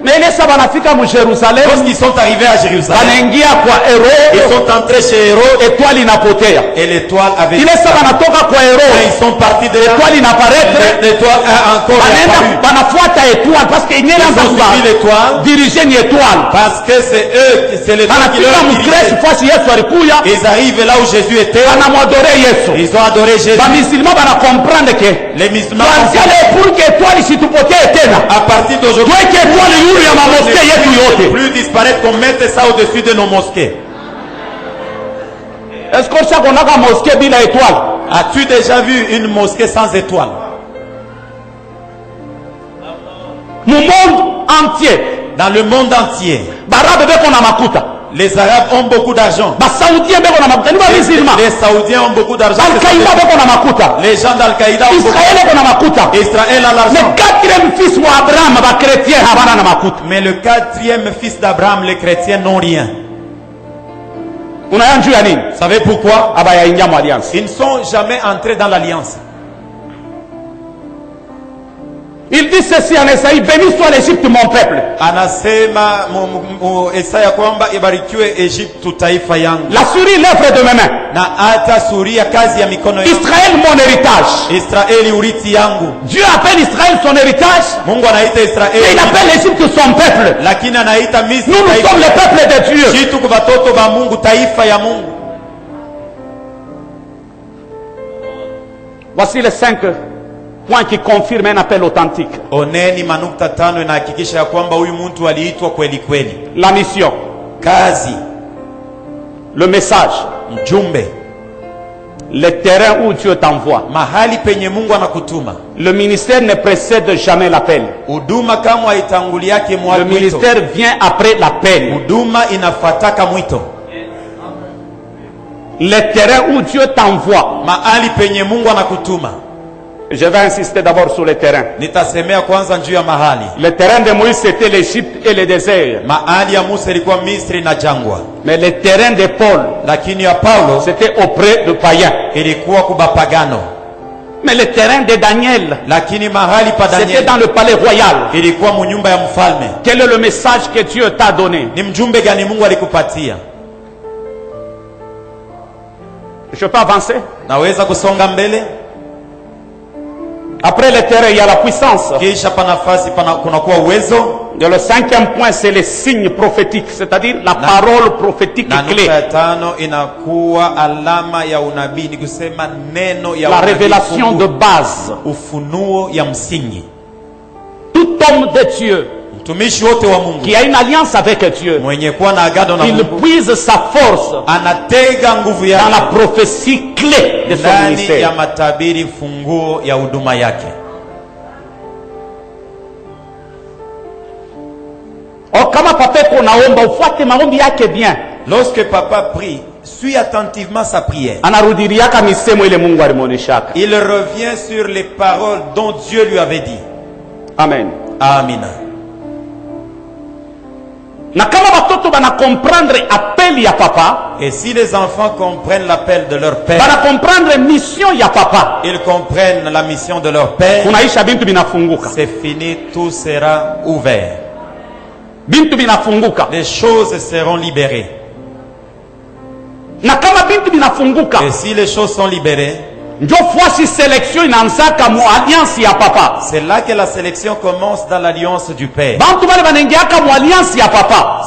Mais les sabanafika mu Jérusalem, Lorsqu'ils sont arrivés à Jérusalem, wanaingia kwa ils Herode, sont entrés chez Hérode étoile inapotea. et l'étoile avait Ile sabanatoka kwa Quand Herode, ils sont partis de là, étoile inaparaître, l'étoile a encore banaenda apparu. banafuata étoile parce que Ils inyela ont suivi l'étoile dirige ni étoile. parce que c'est eux, c'est l'étoile qui Anafika leur mukreshi dirige. fasi Yesu alikuya, Ils arrivent là où Jésus était, banamwadore Yesu. ils ont adoré Jésus. Bamisilima banakomprendre ke Les musulmans, kuanzia leo pour que étoile isitupotee tena, à partir d'aujourd'hui, tuweke étoile yulu ya mamoske yetu ne yote. plus disparaître, qu'on mette ça au-dessus de nos mosquées. Est-ce qu'on sait qu'on a une mosquée bila étoile? As-tu déjà vu une mosquée sans étoile? Mu monde entier, Dans le monde entier, barabe beko na makuta, les Arabes ont beaucoup d'argent. basaudien beko na makuta, ni bamisilima, Les Saoudiens ont beaucoup d'argent. Al-Qaïda beko na makuta, Les gens d'Al-Qaïda ont beaucoup. Israël beko na makuta. Israël a Mais l'argent. 4e fils wa Abraham ba chrétien habana na makuta. Mais le 4e fils d'Abraham, les chrétiens n'ont rien. Unaya njuu ya nini? Vous savez pourquoi? Abaya ingia mu alliance. Ils ne sont jamais entrés dans l'alliance. Il dit ceci en Esaïe, béni soit l'Égypte mon peuple. Anasema Isaya kwamba ibarikiwe Egypte taifa yangu, La souris l'œuvre de mes mains. na hata suria kazi ya mikono yangu. Israël mon héritage. Israeli urithi yangu. Dieu appelle Israël son héritage, Mungu anaita et il Israeli, appelle l'Égypte son peuple. lakini anaita Misri Nous, nous taifa. sommes le peuple de Dieu. Jitu kwa watoto wa Mungu, taifa ya Mungu. Voici les 5 points qui confirment un appel authentique. Oneni manukta tano inahakikisha ya kwamba huyu mtu aliitwa kweli kweli. La mission, Kazi, le message, mjumbe, le terrain où Dieu t'envoie. mahali penye Mungu anakutuma. Le ministère ne précède jamais l'appel. Huduma kama haitanguliake Le mwito, ministère vient après l'appel. huduma inafuataka mwito. Le terrain où Dieu t'envoie. Mahali penye Mungu anakutuma. Je vais insister d'abord sur le terrain. Nitasemea kwanza juu ya mahali. Le terrain de Moïse, c'était l'Égypte et le désert. Mahali ya Musa ilikuwa Misri na jangwa, Mais le terrain de Paul, lakini ya Paulo c'était auprès de païens. ilikuwa kubapagano. Mais le terrain de Daniel, Lakini mahali pa c'était Danieli dans le palais royal. ilikuwa munyumba ya mfalme. Quel est le message que Dieu t'a donné? Ni mjumbe gani Mungu alikupatia? Je peux avancer? Naweza kusonga mbele? Après le terrain, il y a la puissance. Kisha pa nafasi kunakuwa uwezo, Et le 5e point, c'est les signes prophétiques, c'est-à-dire la parole prophétique na clé. nukta ya tano inakuwa alama ya unabii, ni kusema neno ya La unabii, révélation de base. ufunuo ya msingi. Tout homme de Dieu Mtumishi wote wa Mungu qui a une alliance avec Dieu, mwenye kuwa na agano na il Mungu puise sa force anatega nguvu dans la yake prophétie clé de son ndani ya ministère. matabiri, funguo ya huduma yake. Or, kama papa kunaomba ufuate maombi yake bien, Lorsque papa prie, suis attentivement sa prière. anarudiliaka misemo ile Mungu alimuoneshaka. Il revient sur les paroles dont Dieu lui avait dit. Amen. Amina. Na kama watoto bana comprendre appel ya papa, Et si les enfants comprennent l'appel de leur père, bana comprendre mission ya papa, ils comprennent la mission de leur père, kunaisha bintu binafunguka. c'est fini, tout sera ouvert. Bintu binafunguka. Les choses seront libérées. Na kama bintu binafunguka, Et si les choses sont libérées, ndio fwasi selection inaanzaka mu alliance ya papa. c'est là que la sélection commence dans l'alliance du père. Bantu bale banaingiaka mu alliance ya papa.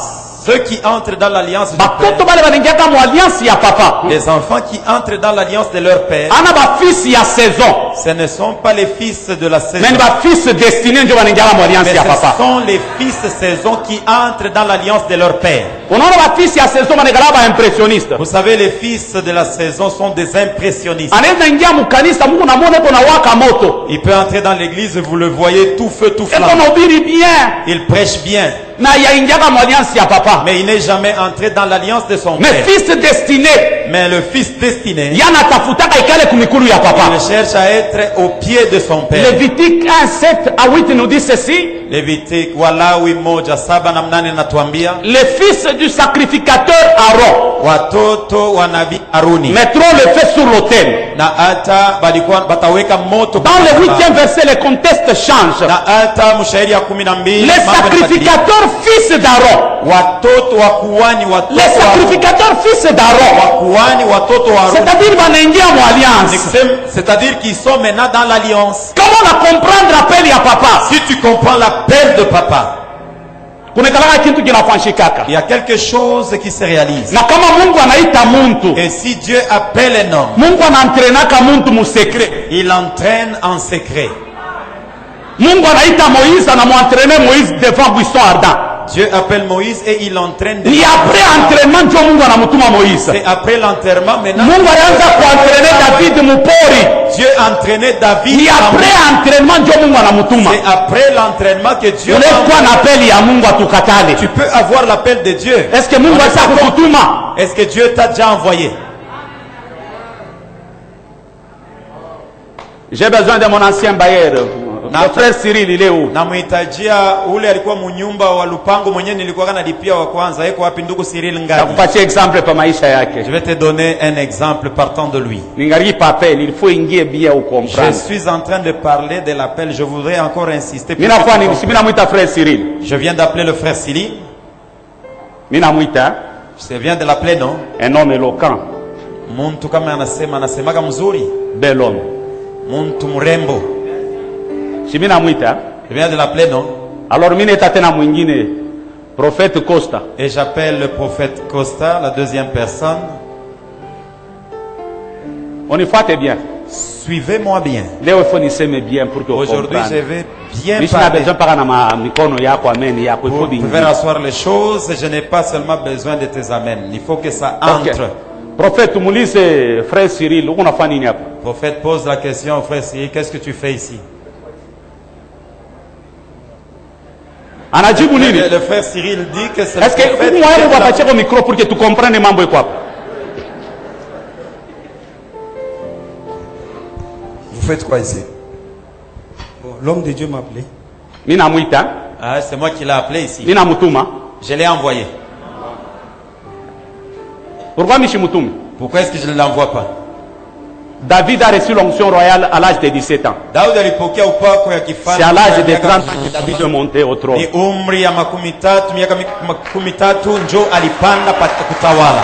Ceux qui entrent dans l'alliance du Batoto père, bale banaingiaka mu alliance ya papa. les enfants qui entrent dans l'alliance de leur père, Ana ba fils ya saison. ce ne sont pas les fils de la saison, Mais ni ba fils destiné ndio banaingiaka mu alliance mais ya ce papa. sont les fils saison qui entrent dans l'alliance de leur père. Unaona ba fils ya saison banegala ba impressionniste. Vous savez, les fils de la saison sont des impressionnistes. Anaweza ingia mu kanisa Mungu namuone kuna waka moto. Il peut entrer dans l'église, vous le voyez, tout feu, tout Eko flamme. nahubiri bien. Il prêche bien. na yaingiaka mu alliance ya papa. Mais il n'est jamais entré dans l'alliance de son Mais père. fils destiné, Mais le fils destiné, yana tafutaka ikale kumikulu ya il papa. cherche à être au pied de son père. Lévitique 1, 7 à 8 nous dit ceci. Levitique Walawi 1:7 natuambia, Les fils du sacrificateur Aaron watoto wa nabii Aruni mettront le feu sur l'autel. na hata balikuwa bataweka moto. Dans le 8e verset, le contexte change. Na hata mshairi ya 12 Les sacrificateurs fils d'Aaron. watoto wa kuhani, watoto Les sacrificateurs fils wa d'Aaron. kuhani, watoto wa Aruni. C'est-à-dire wanaingia mu alliance. C'est-à-dire qu'ils sont maintenant dans l'alliance. Comment la comprendre appel ya papa? Si tu comprends l'appel de papa, Kunekalaka kitu kinafanyikaka. il y a quelque chose qui se réalise. Na kama Mungu anaita muntu, Et si Dieu appelle un homme, Mungu anaentrenaka muntu mu secret. il l'entraîne en secret. Mungu anaita Moïse, anamuentraîner Moïse devant buisson ardent. Dieu appelle Moïse et il l'entraîne. Ni après entraînement ndio Mungu anamutuma Moïse. C'est après l'enterrement maintenant. Mungu alianza kuentraîner David mupori. Dieu a entraîné David. Ni après entraînement ndio Mungu anamutuma. C'est après l'entraînement que Dieu Ule a kwa na appel ya Mungu atukatale. Tu peux avoir l'appel de Dieu. Est-ce que Mungu asa kukutuma? Est-ce que Dieu t'a déjà envoyé? J'ai besoin de mon ancien bailleur. Mon frère Cyril, il est où? Namuhitajia ule alikuwa munyumba wa Lupango mwenyewe nilikuwa nalipia wa kwanza. Yuko wapi ndugu Cyril Ngadi? Nakupatia exemple pa maisha yake. Je vais te donner un exemple partant de lui. Ningali papel, il faut ingie bien au Je comprendre. suis en train de parler de l'appel. Je voudrais encore insister. Mina kwa nini? Si mina muita frère Cyril. Je viens d'appeler le frère Cyril. Mina muita Je viens de l'appeler, non? un homme éloquent, Muntu kama anasemaga mzuri. bel homme. Muntu mrembo. Si mina muita, Je viens de l'appeler, non? alors mimi neta tena mwingine prophète Costa. Et j'appelle le prophète Costa, la deuxième personne. Unifuate bien. Suivez-moi bien. Leo il faut niseme bien pour que Aujourd'hui, je vais bien Mimi sina parler. besoin paka na mikono yako amen yako il faut Vous bingi. pouvez rasseoir les choses. Je n'ai pas seulement besoin de tes amens. Il faut que ça entre. Okay. Prophète muulize frère Cyril, uko unafanya nini hapa? Prophète pose la question au frère Cyril, qu'est-ce que tu fais ici? Anajibu nini? Le frère Cyril dit que c'est le Est-ce que prophète. uko mwaye kupatia kwa micro pour que tu comprennes mambo iko hapa? Vous faites quoi ici? Bon, l'homme de Dieu m'a appelé. Mimi namuita, Ah, c'est moi qui l'ai appelé ici. mimi namutuma. Je l'ai envoyé. Pourquoi mimi shimutume? Pourquoi est-ce que je ne l'envoie pas? David a reçu l'onction royale à l'âge de 17 ans. Daudi alipokea upako ya kifalme. C'est à l'âge de 30 ans que David est monté au trône. Ni umri ya miaka makumi tatu njo alipanda kutawala.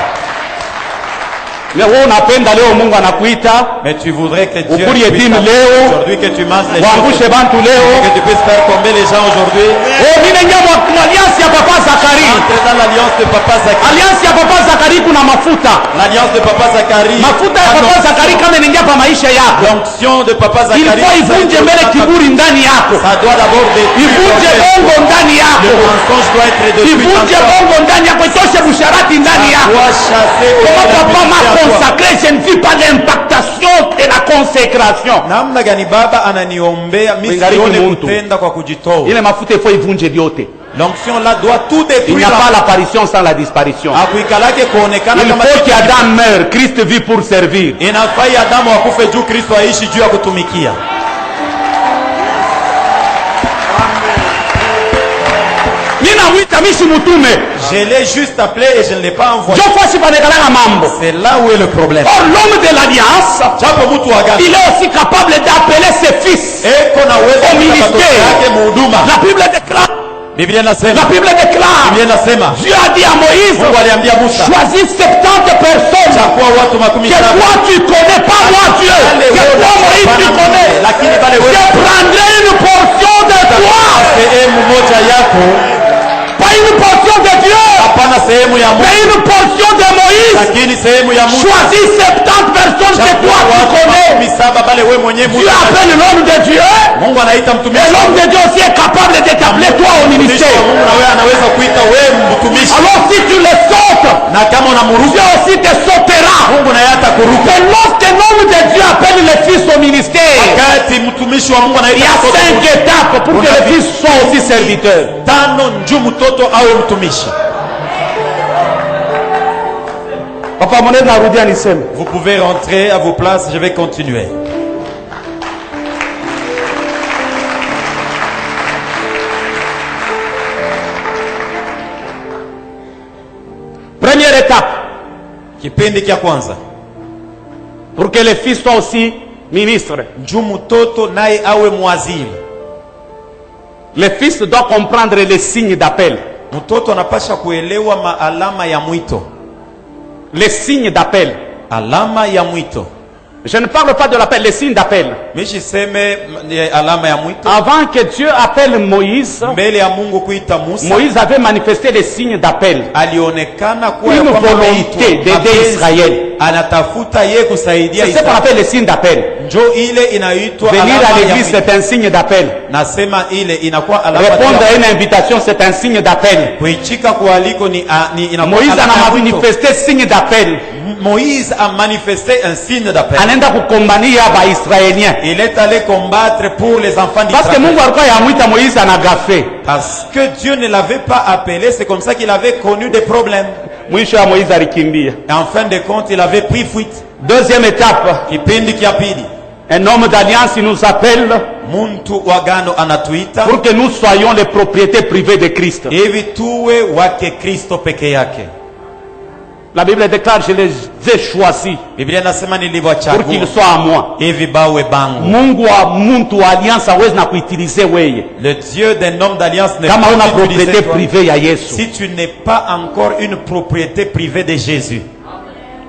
Mais wewe unapenda leo Mungu anakuita Mais tu voudrais que Dieu Ukuri puisse yetimi leo, aujourd'hui que tu manges les waangushe choses, bantu leo. que tu puisses faire tomber les gens aujourd'hui. Oh, mimi naingia mu alliance ya papa Zakari. Entrer dans l'alliance de Papa Zacharie. Alliance ya papa Zakari kuna mafuta. L'alliance de Papa Zacharie. Mafuta ya papa Zakari kama inaingia pa maisha yako. L'onction de Papa Il Zacharie. faut ivunje mbele kiburi ndani yako. Ça doit d'abord détruire Ivunje bongo ndani le yako. mensonge doit être détruit. Ivunje bongo ndani yako, itoshe busharati ndani yako. Doit chasser au Comment papa m'a à toi. consacré, je ne vis pas l'impactation de la consécration. Namna gani baba ananiombea mimi Kuingariki sione muntu. kutenda kwa kujitoa. Ile mafuta il faut ivunje vyote. L'onction là doit tout Il n'y a détruire. pas l'apparition sans la disparition. Akuikalake kuonekana Il kama faut qu'Adam meure, Christ vit pour servir. inafai Adamu akufe juu Kristo aishi juu ya kutumikia. Mina mwita mishi mutume. Je l'ai juste appelé et je ne l'ai pas envoyé. Jo fasi panekalanga mambo. C'est là où est le problème. Or l'homme de l'alliance, Japo mtu wa agano il est aussi capable d'appeler ses fils. eko na uwezo Au wa kuita watoto ministère. yake muhuduma. La Bible déclare, Biblia la inasema, Bible déclare, Biblia inasema Dieu a dit à Moïse, Mungu aliambia Musa, choisis 70 personnes chagua watu makumi que saba. toi tu connais, pas moi Dieu, que toi Moïse tu connais. Lakini wale Je wewe prendrai une portion de toi, sehemu moja yako, pas une portion de Dieu, hapana sehemu ya mais Mungu, une portion de Moïse. lakini sehemu ya Mungu. Choisis 70 personnes que Chagua toi tu watu connais. makumi saba bale wewe mwenyewe Dieu Mungu. appelle l'homme de Dieu, Mungu anaita et mtumishi. l'homme de Dieu aussi est capable de t'appeler toi au Mtumishi wa ministère. Mungu na wewe anaweza kuita wewe mtumishi. Alors si tu le sautes, Na kama Dieu unamruhusu aussi te sautera. Mungu naye atakuruka. Mais lorsque l'homme de Dieu appelle le fils au ministère, Wakati mtumishi mtumishi wa Mungu Il y anaita a mtoto 5 étapes pour que le fils soit aussi serviteur. tano njo mtoto awe mtumishi. Papa Monel narudia niseme. Vous pouvez rentrer à vos places, je vais continuer. Première étape, Kipindi kia kwanza, pour que le fils soit aussi ministre. njo mtoto naye awe mwaziri. Le fils doit comprendre les signes d'appel. Mtoto anapasha kuelewa maalama ya mwito. Les signes d'appel. Alama ya mwito. Je ne parle pas de l'appel, les signes d'appel. Mishiseme alama ya mwito. Avant que Dieu appelle Moïse, Mbele ya Mungu kuita Musa, Moïse avait manifesté les signes d'appel. alionekana kuwa Une ya kwamba volonté ameitwa. d'aider Mapenzi, Israël. anatafuta ye kusaidia C'est ce qu'on Israeli. appelle les signes d'appel. Njo ile inaitwa Venir alama à ya l'église, mwito. c'est un signe d'appel. Nasema ile inakuwa alama Répondre à ya une invitation, c'est un signe d'appel. kuichika kualiko ni inakuwa Moïse alama ya a mwito. manifesté signe d'appel. Moïse a manifesté un signe d'appel. Anaenda kukombania Waisraélien. Il est allé combattre pour les enfants Parce que d'Israël. Mungu alikuwa yamwita Moïse anagafe. Parce que Dieu ne l'avait pas appelé, c'est comme ça qu'il avait connu des problèmes. Mwisho ya Moïse alikimbia. Et en fin de compte, il avait pris fuite. Deuxième étape, Kipindi kia pili, un homme d'alliance il nous appelle muntu wagano anatuita pour que nous soyons les propriétés privées de Christ. hivi tuwe wake Kristo peke yake. La Bible déclare, je les ai choisis Biblia inasema pour qu'ils niliwachagua soient à moi. hivi bawe bangu. Mungu wa muntu wa alliance hawezi na kuitilize weye Le Dieu d'un homme d'alliance ne kama una peut utiliser propriété toi privée ya Yesu. si tu n'es pas encore une propriété privée de Jésus.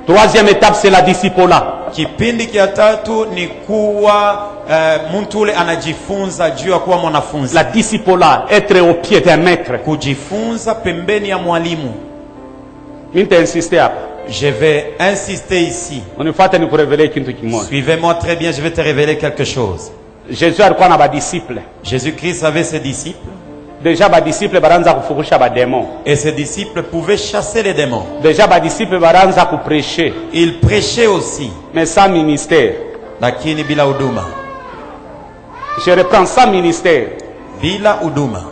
Troisième étape, c'est la discipola. Kipindi kia tatu ni kuwa mtu ule anajifunza juu ya kuwa mwanafunzi. La discipola, être au pied d'un maître. Kujifunza pembeni ya mwalimu. Mimi nitainsister hapa. Je vais insister ici. Unifuate nikurevelee kitu kimoja. Suivez-moi très bien, je vais te révéler quelque chose. Jésus alikuwa na badisciple. Jésus-Christ avait ses disciples Deja badisciple baranza kufukusha bademon. et ses disciples pouvaient chasser les démons. Deja badisciple baranza kuprêcher. Ils prêchaient aussi, Mais sans ministère. lakini bila huduma. Je reprends sans ministère. Bila huduma.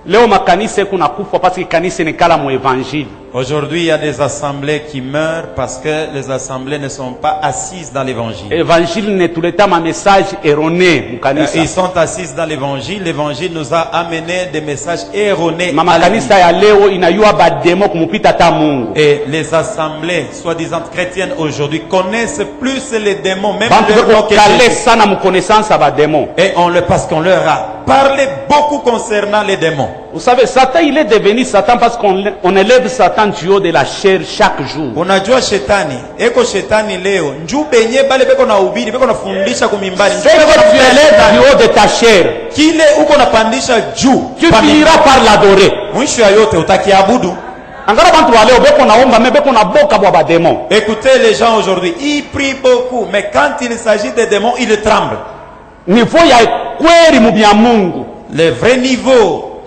Leo makanisa kuna kufa parce que kanisa ni kala mu évangile. Aujourd'hui, il y a des assemblées qui meurent parce que les assemblées ne sont pas assises dans l'évangile. Évangile ne tuleta ma message erroné mu kanisa. Ils sont assis dans l'évangile. L'évangile nous a amené des messages erronés. Mama à la vie. kanisa ya leo inayua bademo kumupita ta Mungu. Et les assemblées, soi-disant chrétiennes aujourd'hui, connaissent plus les démons, même Bantu leur nom beko que kale Jésus. sana mu connaissance ya bademo. Et parce qu'on leur a parlé beaucoup concernant les démons. Vous savez, Satan il est devenu Satan parce qu'on élève Satan du haut de la chair chaque jour. Unajua shetani, eko shetani leo, njuu benye bale beko na ubiri, beko na fundisha kumimbali. Ce que tu élèves du haut de ta chair, Kile uko napandisha juu. tu finiras par l'adorer. Mwisho ya yote utakiabudu. Angara bantu wa leo beko naomba me beko na boka bwa bademo. Écoutez les gens aujourd'hui, ils prient beaucoup, mais quand il s'agit des démons, ils tremblent. Niveau ya kweli mu bya Mungu.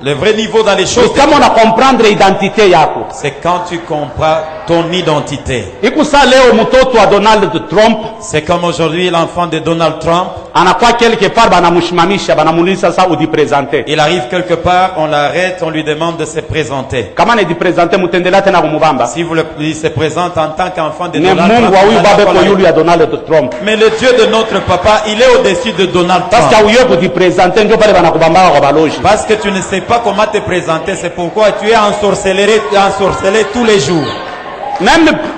Le vrai niveau dans les choses, Kama una comprendre identité yako. c'est quand tu comprends ton identité. Ikusa leo mtoto wa Donald Trump C'est comme aujourd'hui l'enfant de Donald Trump. anakuwa quelque part banamushimamisha banamuuliza sasa ujipresente. Il arrive quelque part, on l'arrête, on lui demande de se présenter. Kama ne jipresente mutendela tena kumubamba. Si il se présente en tant qu'enfant de Ne Donald Mungu Trump, wa huyu on va babe pas ko la- yulu ya Donald Trump. mais le Dieu de notre papa, il est au-dessus de Donald Parce Trump. que uyo kujipresente ndio pale banakubamba kwa baloji. Parce que tu ne sais pas comment te présenter, c'est pourquoi tu es ensorcelé tous les jours.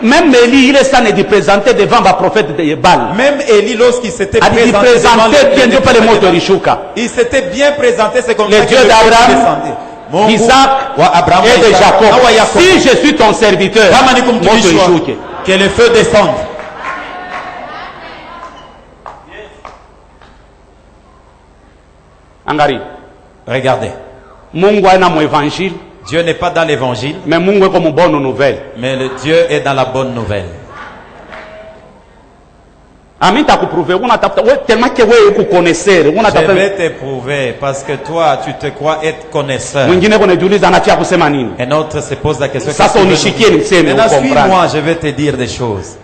Même Élie il est sans ne jipresente devant ba prophète de Baal. Même Élie, lorsqu'il s'était présenté devant Alijipresente bien ndio pale moto prophètes, ilishuka. il s'était bien présenté, c'est comme Le ça que Dieu le Dieu d'Abraham, descendait. Mungu d'Isaac wa Abraham et de Isaac, Jacob. na wa Yakobo. Si je suis ton serviteur, Kama ni moto kumtumishi wako, ishuke. que le feu descende. Angari. Regardez, Mungu ana mu évangile, Dieu n'est pas dans l'évangile, mais Mungu eko mu bonne nouvelle. mais le Dieu est dans la bonne nouvelle. Ami takuprouver unatafuta wewe tellement que wewe uko connaisseur, Je unatafuta vais te prouver parce que toi, tu te crois être connaisseur. mwingine kunajiuliza anatia kusema nini? Un autre se pose la question. Sasa qu'est-ce que tu veux unishikie nous dire? niseme Maintenant, ukomprendre. suis-moi, je vais te dire des choses.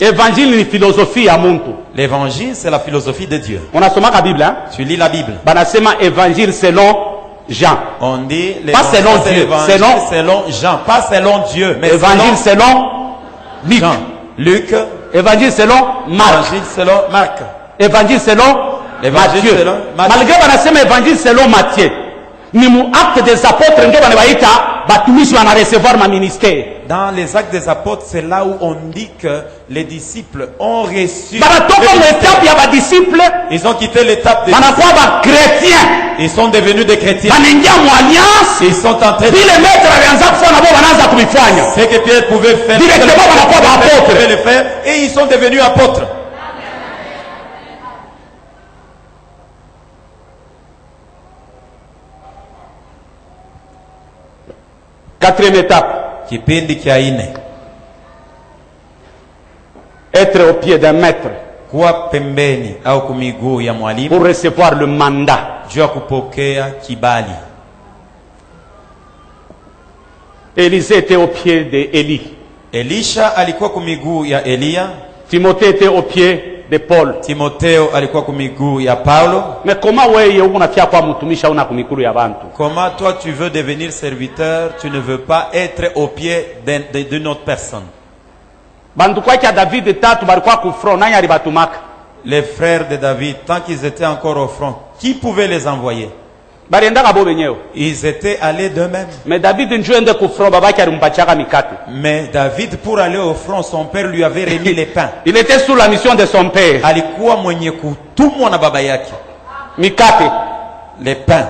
Évangile ni philosophie ya muntu. L'évangile, c'est la philosophie de Dieu. Unasomaka Biblia, hein? Tu lis la Bible. Banasema évangile selon Jean. On dit Pas selon Dieu, selon Jean, pas selon Dieu, mais Évangile selon Luc. Jean. Luc. Évangile selon Marc. Évangile selon Marc. Évangile selon Matthieu. Selon Matthieu. Malgré banasema évangile selon Matthieu, ni mu acte des apôtres nge banabaita batumishi wana recevoir ma ministère. Dans les actes des apôtres, c'est là où on dit que les disciples ont reçu. Banatoka l'étape ya ba disciples, Ils ont quitté l'étape des banakuwa ba chrétiens. Ils sont devenus des chrétiens. Banaingia mu alliance. Ils sont en train de... Vile maître alianza kufanya nabo banaanza kuifanya. Ce que Pierre pouvait faire, Directement banakuwa ba Pierre apôtres. pouvait le faire, et ils sont devenus apôtres. Quatrième étape, Kipindi kia ine, être au pied d'un maître kuwa pembeni au kumiguu ya mwalimu pour recevoir le mandat. juu ya kupokea kibali. Élisée était au pied d'Élie. Elisha alikuwa kumiguu ya Eliya. Timothée était au pied de Paul. Timotheo alikuwa kumiguu ya Paulo. Mais comment wewe unafia kwa mtumisha una kumikuru ya bantu? Comment toi tu veux devenir serviteur, tu ne veux pas être au pied d'une autre personne? Bantu kwa kia David tatu balikuwa ku front nani alibatumaka? Les frères de David, tant qu'ils étaient encore au front, qui pouvait les envoyer? Baliendaka bo benyewe. Ils étaient allés d'eux-mêmes. Mais David njoo ende ku front babaki alimpachaka mikate. Mais David, pour aller au front, son père lui avait remis les pains. Il était sous la mission de son père. Alikuwa mwenye kutumwa na baba yake. Mikate. Les pains.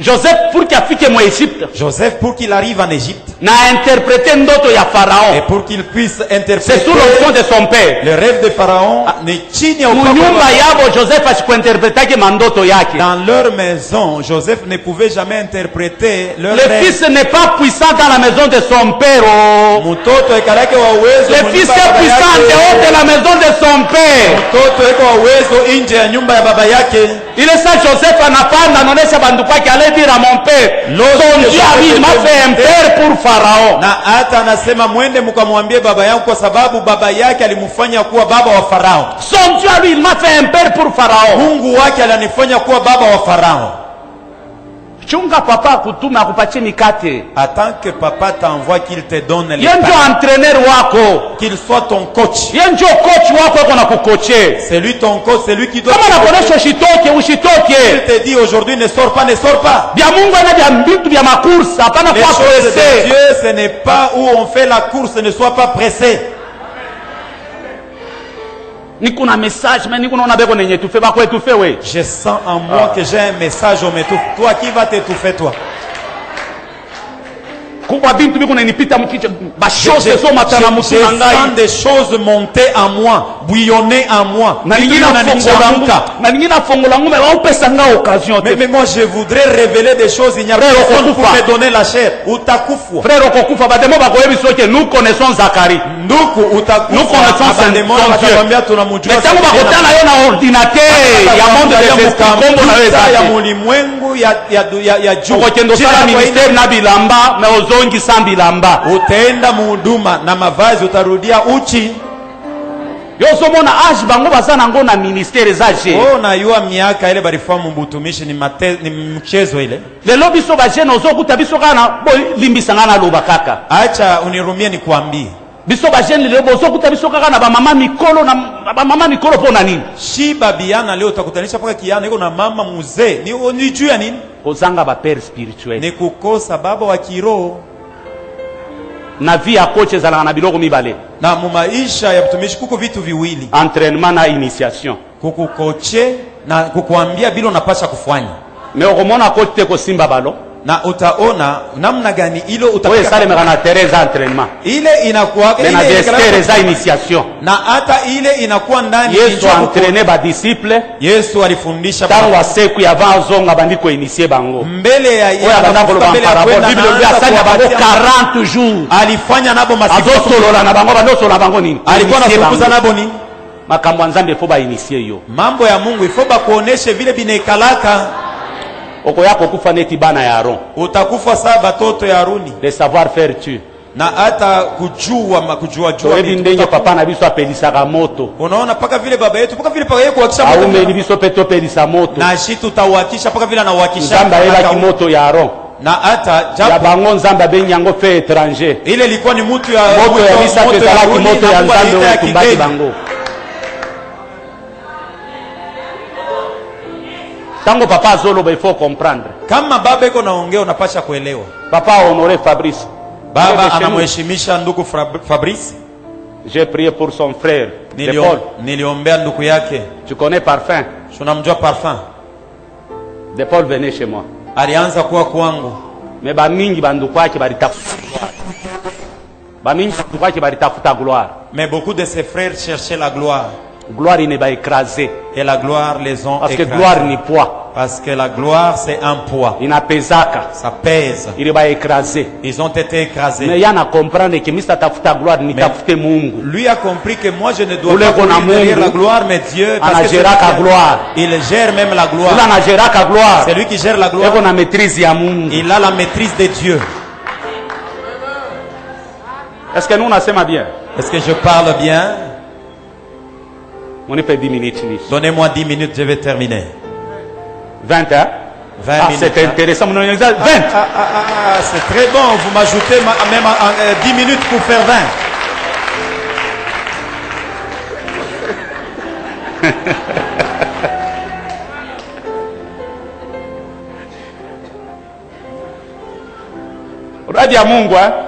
Joseph pour qu'il afike mu Egypte. Joseph, pour qu'il arrive en Égypte, Na interpréter ndoto ya et Pharaon. pour qu'il puisse C'est interpréter sous l'onction de son père. le rêve de Pharaon, ni chini ya upako Munyumba wa- yabo Joseph asikuinterpretake mandoto yake. dans leur maison, Joseph ne pouvait jamais interpréter leur Le rêve. fils n'est pas puissant dans la maison de son père. Oh. Mtoto ekalake wa uwezo Le mu fils nyumba ya est baba puissant en yake. dehors de la maison de son père. Mtoto eko wa uwezo nje ya nyumba ya baba yake. Il est ça, Joseph anapanda anaonesha bandu kwake, allait dire à mon père, son Dieu a dit, il m'a fait un père pour Pharaon. Na hata anasema mwende mkamwambie baba yangu, kwa sababu baba yake alimfanya kuwa baba wa Farao. Son Dieu a dit, il m'a fait un père pour Pharaon. Mungu wake alinifanya kuwa baba wa Farao. Chunga papa akutume akupatie mikate. Attends que papa t'envoie, qu'il te donne les Yeye ndio pains. entraîneur wako. Qu'il soit ton coach. Yeye ndio coach wako yuko na kukoche. C'est lui ton coach, c'est lui qui doit. Kama nakuonesha ushitoke, Il ushitoke. te dit aujourd'hui ne sors pas, ne sors pas. Bya Mungu ana bya vitu vya makursa, hapana Les kwa choses de presse. Dieu, ce n'est pas où on fait la course, ne sois pas pressé. Niko na message, mais niko naona beko nenye tufe bako etufe we. Je sens en moi que j'ai un message au m'étouffe. Toi qui vas t'étouffer, toi? Kubwa bintu biko nenipita mkicho. Ba chose so matana mutu Je na sens ngai. des choses monter en moi, bouillonner en moi. Na lingine fongola ngume waupesa nga occasion te. Mais moi je voudrais révéler des choses, il n'y a Frère, personne pour okufa. me donner la chair. Utakufwa. Frère okokufa bademo bakoyebi soke nous connaissons Zacharie. Nduku Nous utakufwa. connaissons Abandemona son Dieu. watakwambia tunamjua. Mais tangu bakotana yo na ordinateur ya monde des esprits kombo na ya weza. mulimwengu ya juu. Okokendo Jina sala lako ministère na bilamba na ozongi sa bilamba. utaenda muhuduma na mavazi utarudia uchi. Yo somona age bango bazana ngo na ministère zaje. Oh, na yua miaka ile barifamu mbutumishi ni mchezo ile. Lelo biso ba jeune ozokuta biso kana bo limbisanga na loba kaka. Acha unirumie nikwambie. Biso ba jeune lelo ozokuta biso kaka na ba mama mikolo na ba mama mikolo pona nini? Shi babiana leo utakutanisha paka kiana iko na mama mzee. Ni juu ya nini? Ozanga ba père spirituel. Ni kukosa baba wa kiroho. Na vie ya coach ezalaka na biloko mibale. Na mu maisha ya mtumishi kuko vitu viwili. Entraînement na initiation. Kukukoche na kukuambia bila unapasha kufanya. Mais okomona coach te ko simba balo. Na utaona namna gani ilo Oye utapika. sale mekana tereza entraînement. Ile inakuwa Mais na destere initiation. na hata ile inakuwa ndani. Yesu entraîner ba disciple. Yesu alifundisha Tangu wa siku ya vanzonga bandiko initier bango. mbele ya Oya bandako ba parabole Bible ndio asanya bango 40 jours. alifanya nabo masiku. Azosolola na bango bandosolola bango nini? Alikuwa anafukuza nabo nini? Makambo nzambe fo ba initier yo. Mambo ya Mungu ifo ba kuoneshe vile binaikalaka. okoyako kufa neti bana ya Aaron. utakufa saa batoto ya Haruni. Le savoir faire tu. Na hata kujua Ebi ndenge papa na biso apelisaka moto. Unaona paka vile baba yetu paka vile paka yeye kuhakisha moto. Aume ni biso peto pelisa moto. Na shi tutauhakisha paka vile anauhakisha. Nzamba hela kimoto ya Aaron. Na hata japo ya bango nzamba benyango fe étranger. Ile ilikuwa ni mtu ya moto ya bisa pezala kimoto ya nzambe wetu mbaki bango. Tango papa zolo il faut comprendre. Kama baba iko naongea unapasha kuelewa. Papa honore Fabrice. Baba anamheshimisha ndugu Fabrice. J'ai prié pour son frère. Niliombea ndugu yake. Tu connais Parfum? Tunamjua Parfum. De Paul venait chez moi. Alianza kuwa kwangu. Mais bamingi banduku yake balitafuta. Bamingi banduku yake balitafuta gloire. Mais beaucoup de ses frères cherchaient la gloire. Gloire il ne va écraser. Et la gloire les ont parce écrasés. Que gloire ni poids. Parce que la gloire c'est un poids. Il n'a pesaka. Ça pèse. Il va écraser. Ils ont été écrasés. Mais yana comprendre que mista tafuta gloire ni tafute Mungu. Lui a compris que moi je ne dois pas courir derrière la gloire mais Dieu parce que gloire. Il gère même la gloire. Gloire. C'est lui qui gère la gloire. Na maîtrise ya Mungu. Il a la maîtrise de Dieu. Est-ce que nous nasema bien? Est-ce que je parle bien? On est fait 10 minutes. Donnez-moi 10 minutes, je vais terminer. 20 hein? 20 minutes. C'est intéressant. 20. C'est très bon. Vous m'ajoutez même 10 minutes pour faire 20. Vous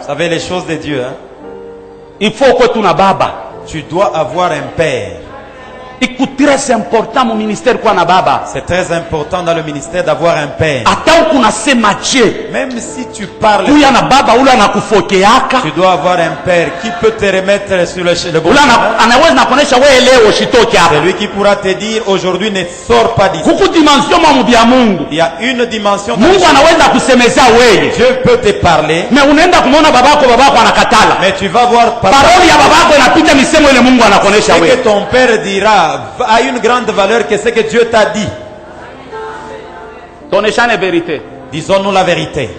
savez les choses de Dieu. Hein? Il faut que tu na baba. Tu dois avoir un père. Écoute, très important mon ministère quoi na baba. C'est très important dans le ministère d'avoir un père. Attends qu'on a ces matchés. Même si tu parles. Tu na baba ula na kufokeaka. Tu dois avoir un père qui peut te remettre sur le bon chemin. Anaweza na kuonesha wewe leo shitoki hapa. C'est lui qui pourra te dire aujourd'hui ne sors pas d'ici. Kuku dimension mamu bia Mungu. Il y a une dimension. Mungu anaweza kusemeza wewe. Dieu peut te parler. Mais unaenda kumuona babako anakatala. Mais tu vas voir parole ya babako inapita misemo ile Mungu anakuonesha wewe. Ce que ton père dira a une grande valeur que ce que Dieu t'a dit. Toneshane vérité. Disons-nous la vérité.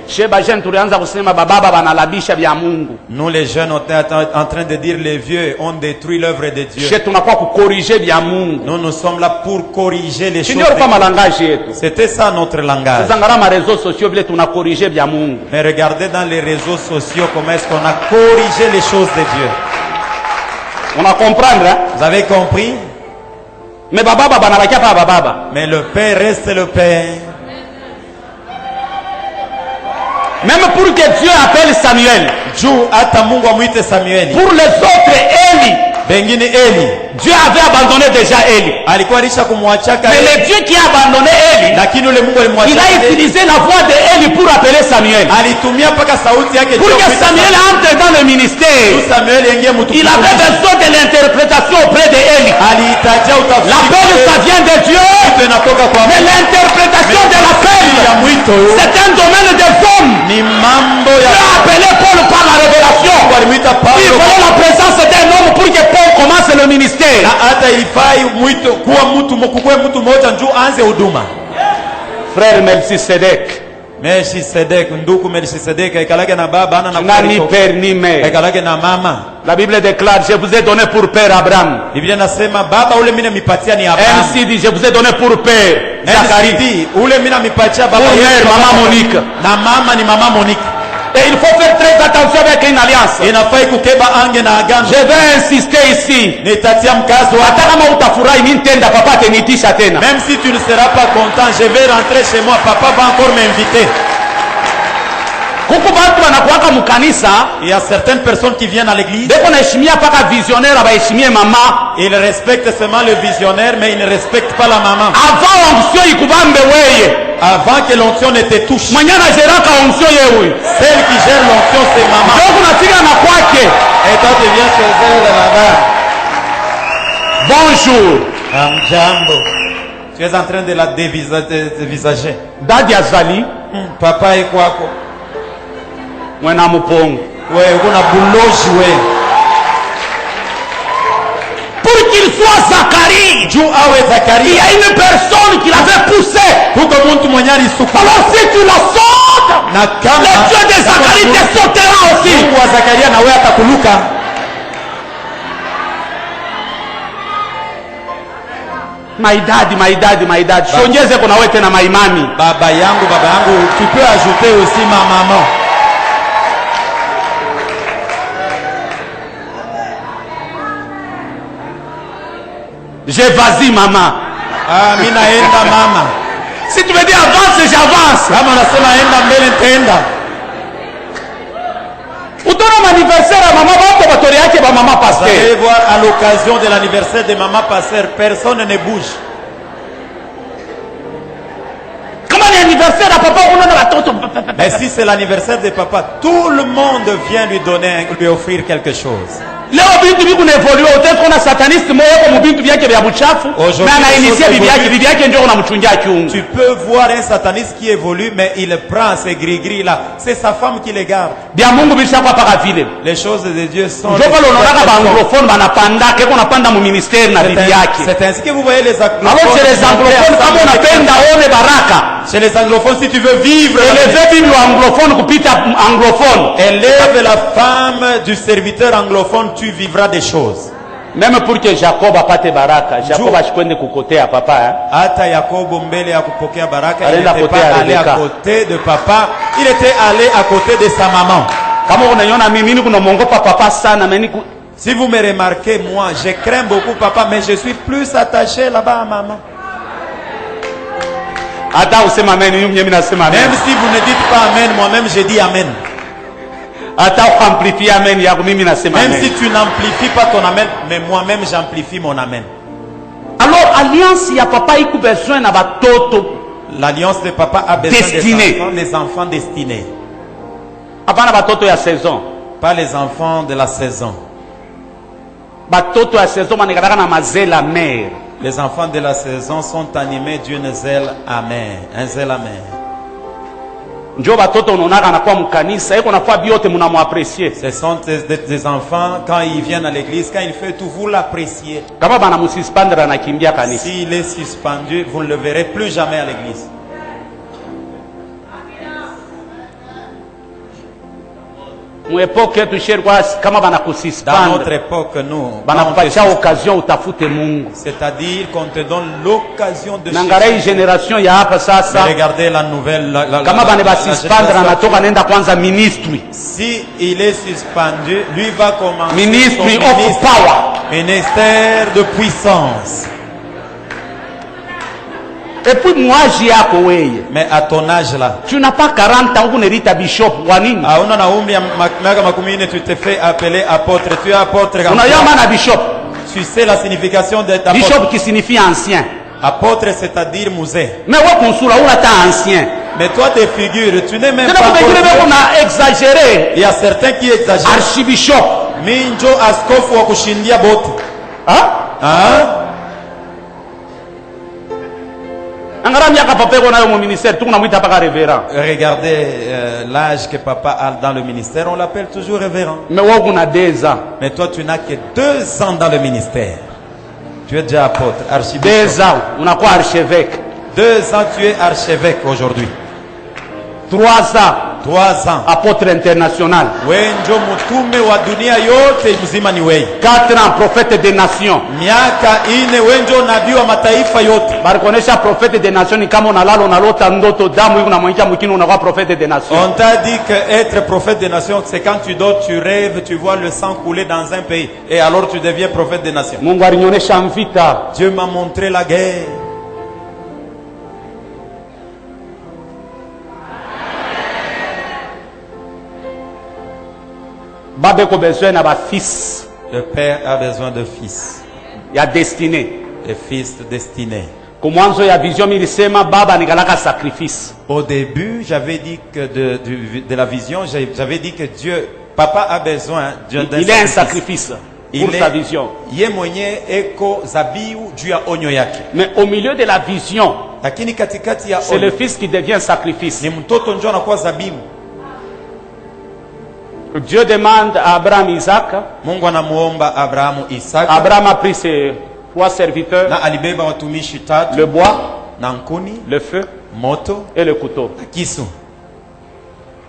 Nous les jeunes, on est en train de dire les vieux ont détruit l'œuvre de Dieu. Nous sommes là pour corriger les choses. C'était ça notre langage. Mais regardez dans les réseaux sociaux comment est-ce qu'on a corrigé les choses de Dieu. On a comprendre, hein? Vous avez compris? Mais le père reste le père. Même pour que Dieu appelle Samuel. Pour les autres, Eli. Dieu avait abandonné déjà Eli. Mais le Dieu qui a abandonné Eli, il a utilisé la voix de Eli pour appeler Samuel. Pour que Samuel entre dans le ministère, il avait besoin de l'interprétation auprès de Eli. L'appel, ça vient de Dieu. Mais l'interprétation de l'appel, c'est un domaine des hommes. Dieu a appelé Paul par la révélation. Il fallait la présence d'un homme pour que Paul commence le ministère. Frère Melchisedec. Melchisedec, ndugu Melchisedec, ekalage na baba ana na ni père ni mère. Ekalage na mama. La Bible déclare, je vous ai donné pour père Abraham. Biblia nasema baba ule mimi mipatia ni Abraham. Ainsi dit, je vous ai donné pour père Zacharie. Ule mimi mipatia baba pour mère maman Monique. Na mama ni mama Monique. Et il faut faire très attention avec une alliance. Je vais insister ici. Même si tu ne seras pas content, je vais rentrer chez moi. Papa va encore m'inviter. Il y a certaines personnes qui viennent à l'église. Ils respectent seulement le visionnaire, mais ils ne respectent pas la maman. Avant que l'onction ne te touche. Celle qui gère l'onction, c'est maman. Et toi, tu viens chez elle là-bas. Bonjour. Jambo. Tu es en train de la dévisager. Dadi Azali. Papa et quoi? Mwena mupongo. Ouais, on a boulogne joué. Pour qu'il soit Zacharie, juu awe il y Zakaria, a une personne qui l'avait poussé. kuko muntu mwenye alisukuma. Alors si tu le sautes, Na kama le Dieu de Zacharie te sautera aussi. Mungu wa Zakaria na wewe atakuluka. Maidadi. Shonyeze kuna wewe tena maimami. Baba yangu, tu peux ajouter aussi ma maman. Je vas-y maman. Ah, mimi naenda mama. Si tu me dis avance, j'avance. Kama unasema enda mbele nitaenda. Utaona anniversaire ya mama wote batori yake ba mama Vous allez pasteur. voir à l'occasion de l'anniversaire de maman pasteur, personne ne bouge. Kama ni anniversaire ya papa unaona watoto. Mais si c'est l'anniversaire de papa, tout le monde vient lui offrir quelque chose. Leo bintu biku na evolue utaona sataniste moyo kwa mbintu vyake vya buchafu na anainisia bibi yake ndio unamchungia kiungu. Tu peux voir un sataniste qui évolue, mais il prend ces gris-gris là. C'est sa femme qui les garde. Bia Mungu bishakwa paka vile. Les choses de Dieu sont... Ndio pale unaona ba anglophone banapanda keko napanda mu ministère na bibi yake. C'est ainsi que vous voyez les anglophones. Alors chez les anglophones kama unapenda one baraka. Chez les anglophones, si tu veux vivre... Élève bibi anglophone kupita anglophone. Élève la femme du serviteur anglophone, tu vivras des choses. Même pour que Jacob apate baraka, Jacob ashikwende kukotea papa. Hata Yakobo mbele ya kupokea baraka, il Alienda n'était kotea pas allé à Rebecca. côté de papa, il était allé à côté de sa maman. Kama unaiona mimi kuna mongopa papa sana mimi. Si vous me remarquez, moi, je crains beaucoup papa, mais je suis plus attaché là-bas à maman. Hata usema amen, mimi nasema amen. Même si vous ne dites pas amen, moi-même je dis amen. Hata amplifie amen yako mimi nasema amen. Même si tu n'amplifies pas ton amen, mais moi-même j'amplifie mon amen. Alors alliance ya papa iko besoin na batoto. L'alliance de papa a besoin des enfants destinés. Hapana batoto ya saison. Pas les enfants de la saison. Batoto ya saison manikataka na mazela mère. Les enfants de la saison sont animés d'une zèle amère, un zèle amer. Njo batoto unaona anakuwa mkanisa, yeko nafaa biote mnamwaprecier. Ce sont des enfants, quand ils viennent à l'église, quand il fait tout, vous l'appréciez. Kama bana musispandre anakimbia kanisa. S'il est suspendu, vous ne le verrez plus jamais à l'église. Mu epoque yetu sherwa kama bana Dans notre kususpendre. époque, nous, Banakupatia occasion utafute Mungu. c'est-à-dire qu'on te donne l'occasion de Nangarai generation ya hapa sasa. Regardez la nouvelle. Kama bana basuspendre génération. anatoka nenda kwanza ministry. Si il est suspendu, lui va commencer Ministry son of power. ministère de puissance. Et puis mwaji yako weye. Mais à ton âge là, Tu n'as pas 40 ans unerita bishop wa nini? on a umri ya miaka makumi nne, tu te fais appeler apôtre. Tu es apôtre. Unayama na bishop. Tu sais la signification d'apôtre. Bishop qui signifie ancien. Apôtre, c'est-à-dire musée. Mais ouais konsula una ta ancien. Mais toi, tes figures, tu n'es même Tena pas kwa kile encore... beko na exagérer. Il y a certains qui exagèrent. Archbishop. Minjo askofu wa kushindia bote. Hein? Hein? Angara miaka papa yako nayo mu ministère tu kunamwita paka révérend. Regardez l'âge que papa a dans le ministère, on l'appelle toujours révérend. Mais wewe kuna 2 ans. Mais toi, tu n'as que 2 ans dans le ministère. Tu es déjà apôtre, 2 archibishop. ans unakuwa archevêque. 2 ans, tu es archevêque aujourd'hui. 3 ans 3 ans. apôtre international. Wenjo mutume wa dunia yote mzima ni wei. 4 ans prophète des nations. Miaka 4 wenjo nabii wa mataifa yote. Barikonesha prophète des nations ni kama unalala unalota ndoto damu hiyo unamwingia mwingine unakuwa prophète des nations. On t'a dit que être prophète des nations, c'est quand tu dors, tu rêves, tu vois le sang couler dans un pays. Et alors tu deviens prophète des nations. Mungu alinionyesha mvita. Dieu m'a montré la guerre. Babe ko besoin na ba fils Le père a besoin de fils. ya destiné. Les fils destinés. Kumwanzo ya vision milisema baba nikalaka sacrifice. Au début, j'avais dit que de la vision, j'avais dit que Dieu, papa a besoin d'un Il est un sacrifice pour sa vision. Ye mwenye eko zabiu juu ya onyo yake. Mais au milieu de la vision, Lakini katikati ya c'est le onyo fils qui devient sacrifice. ni mtoto ndio anakuwa zabibu. Dieu demande à Abraham Isaac. Mungu anamuomba Abrahamu Isaka. Abraham a pris 3 serviteurs, na alibeba watumishi tatu, le bois, na nkuni, le feu moto et le couteau. na kisu.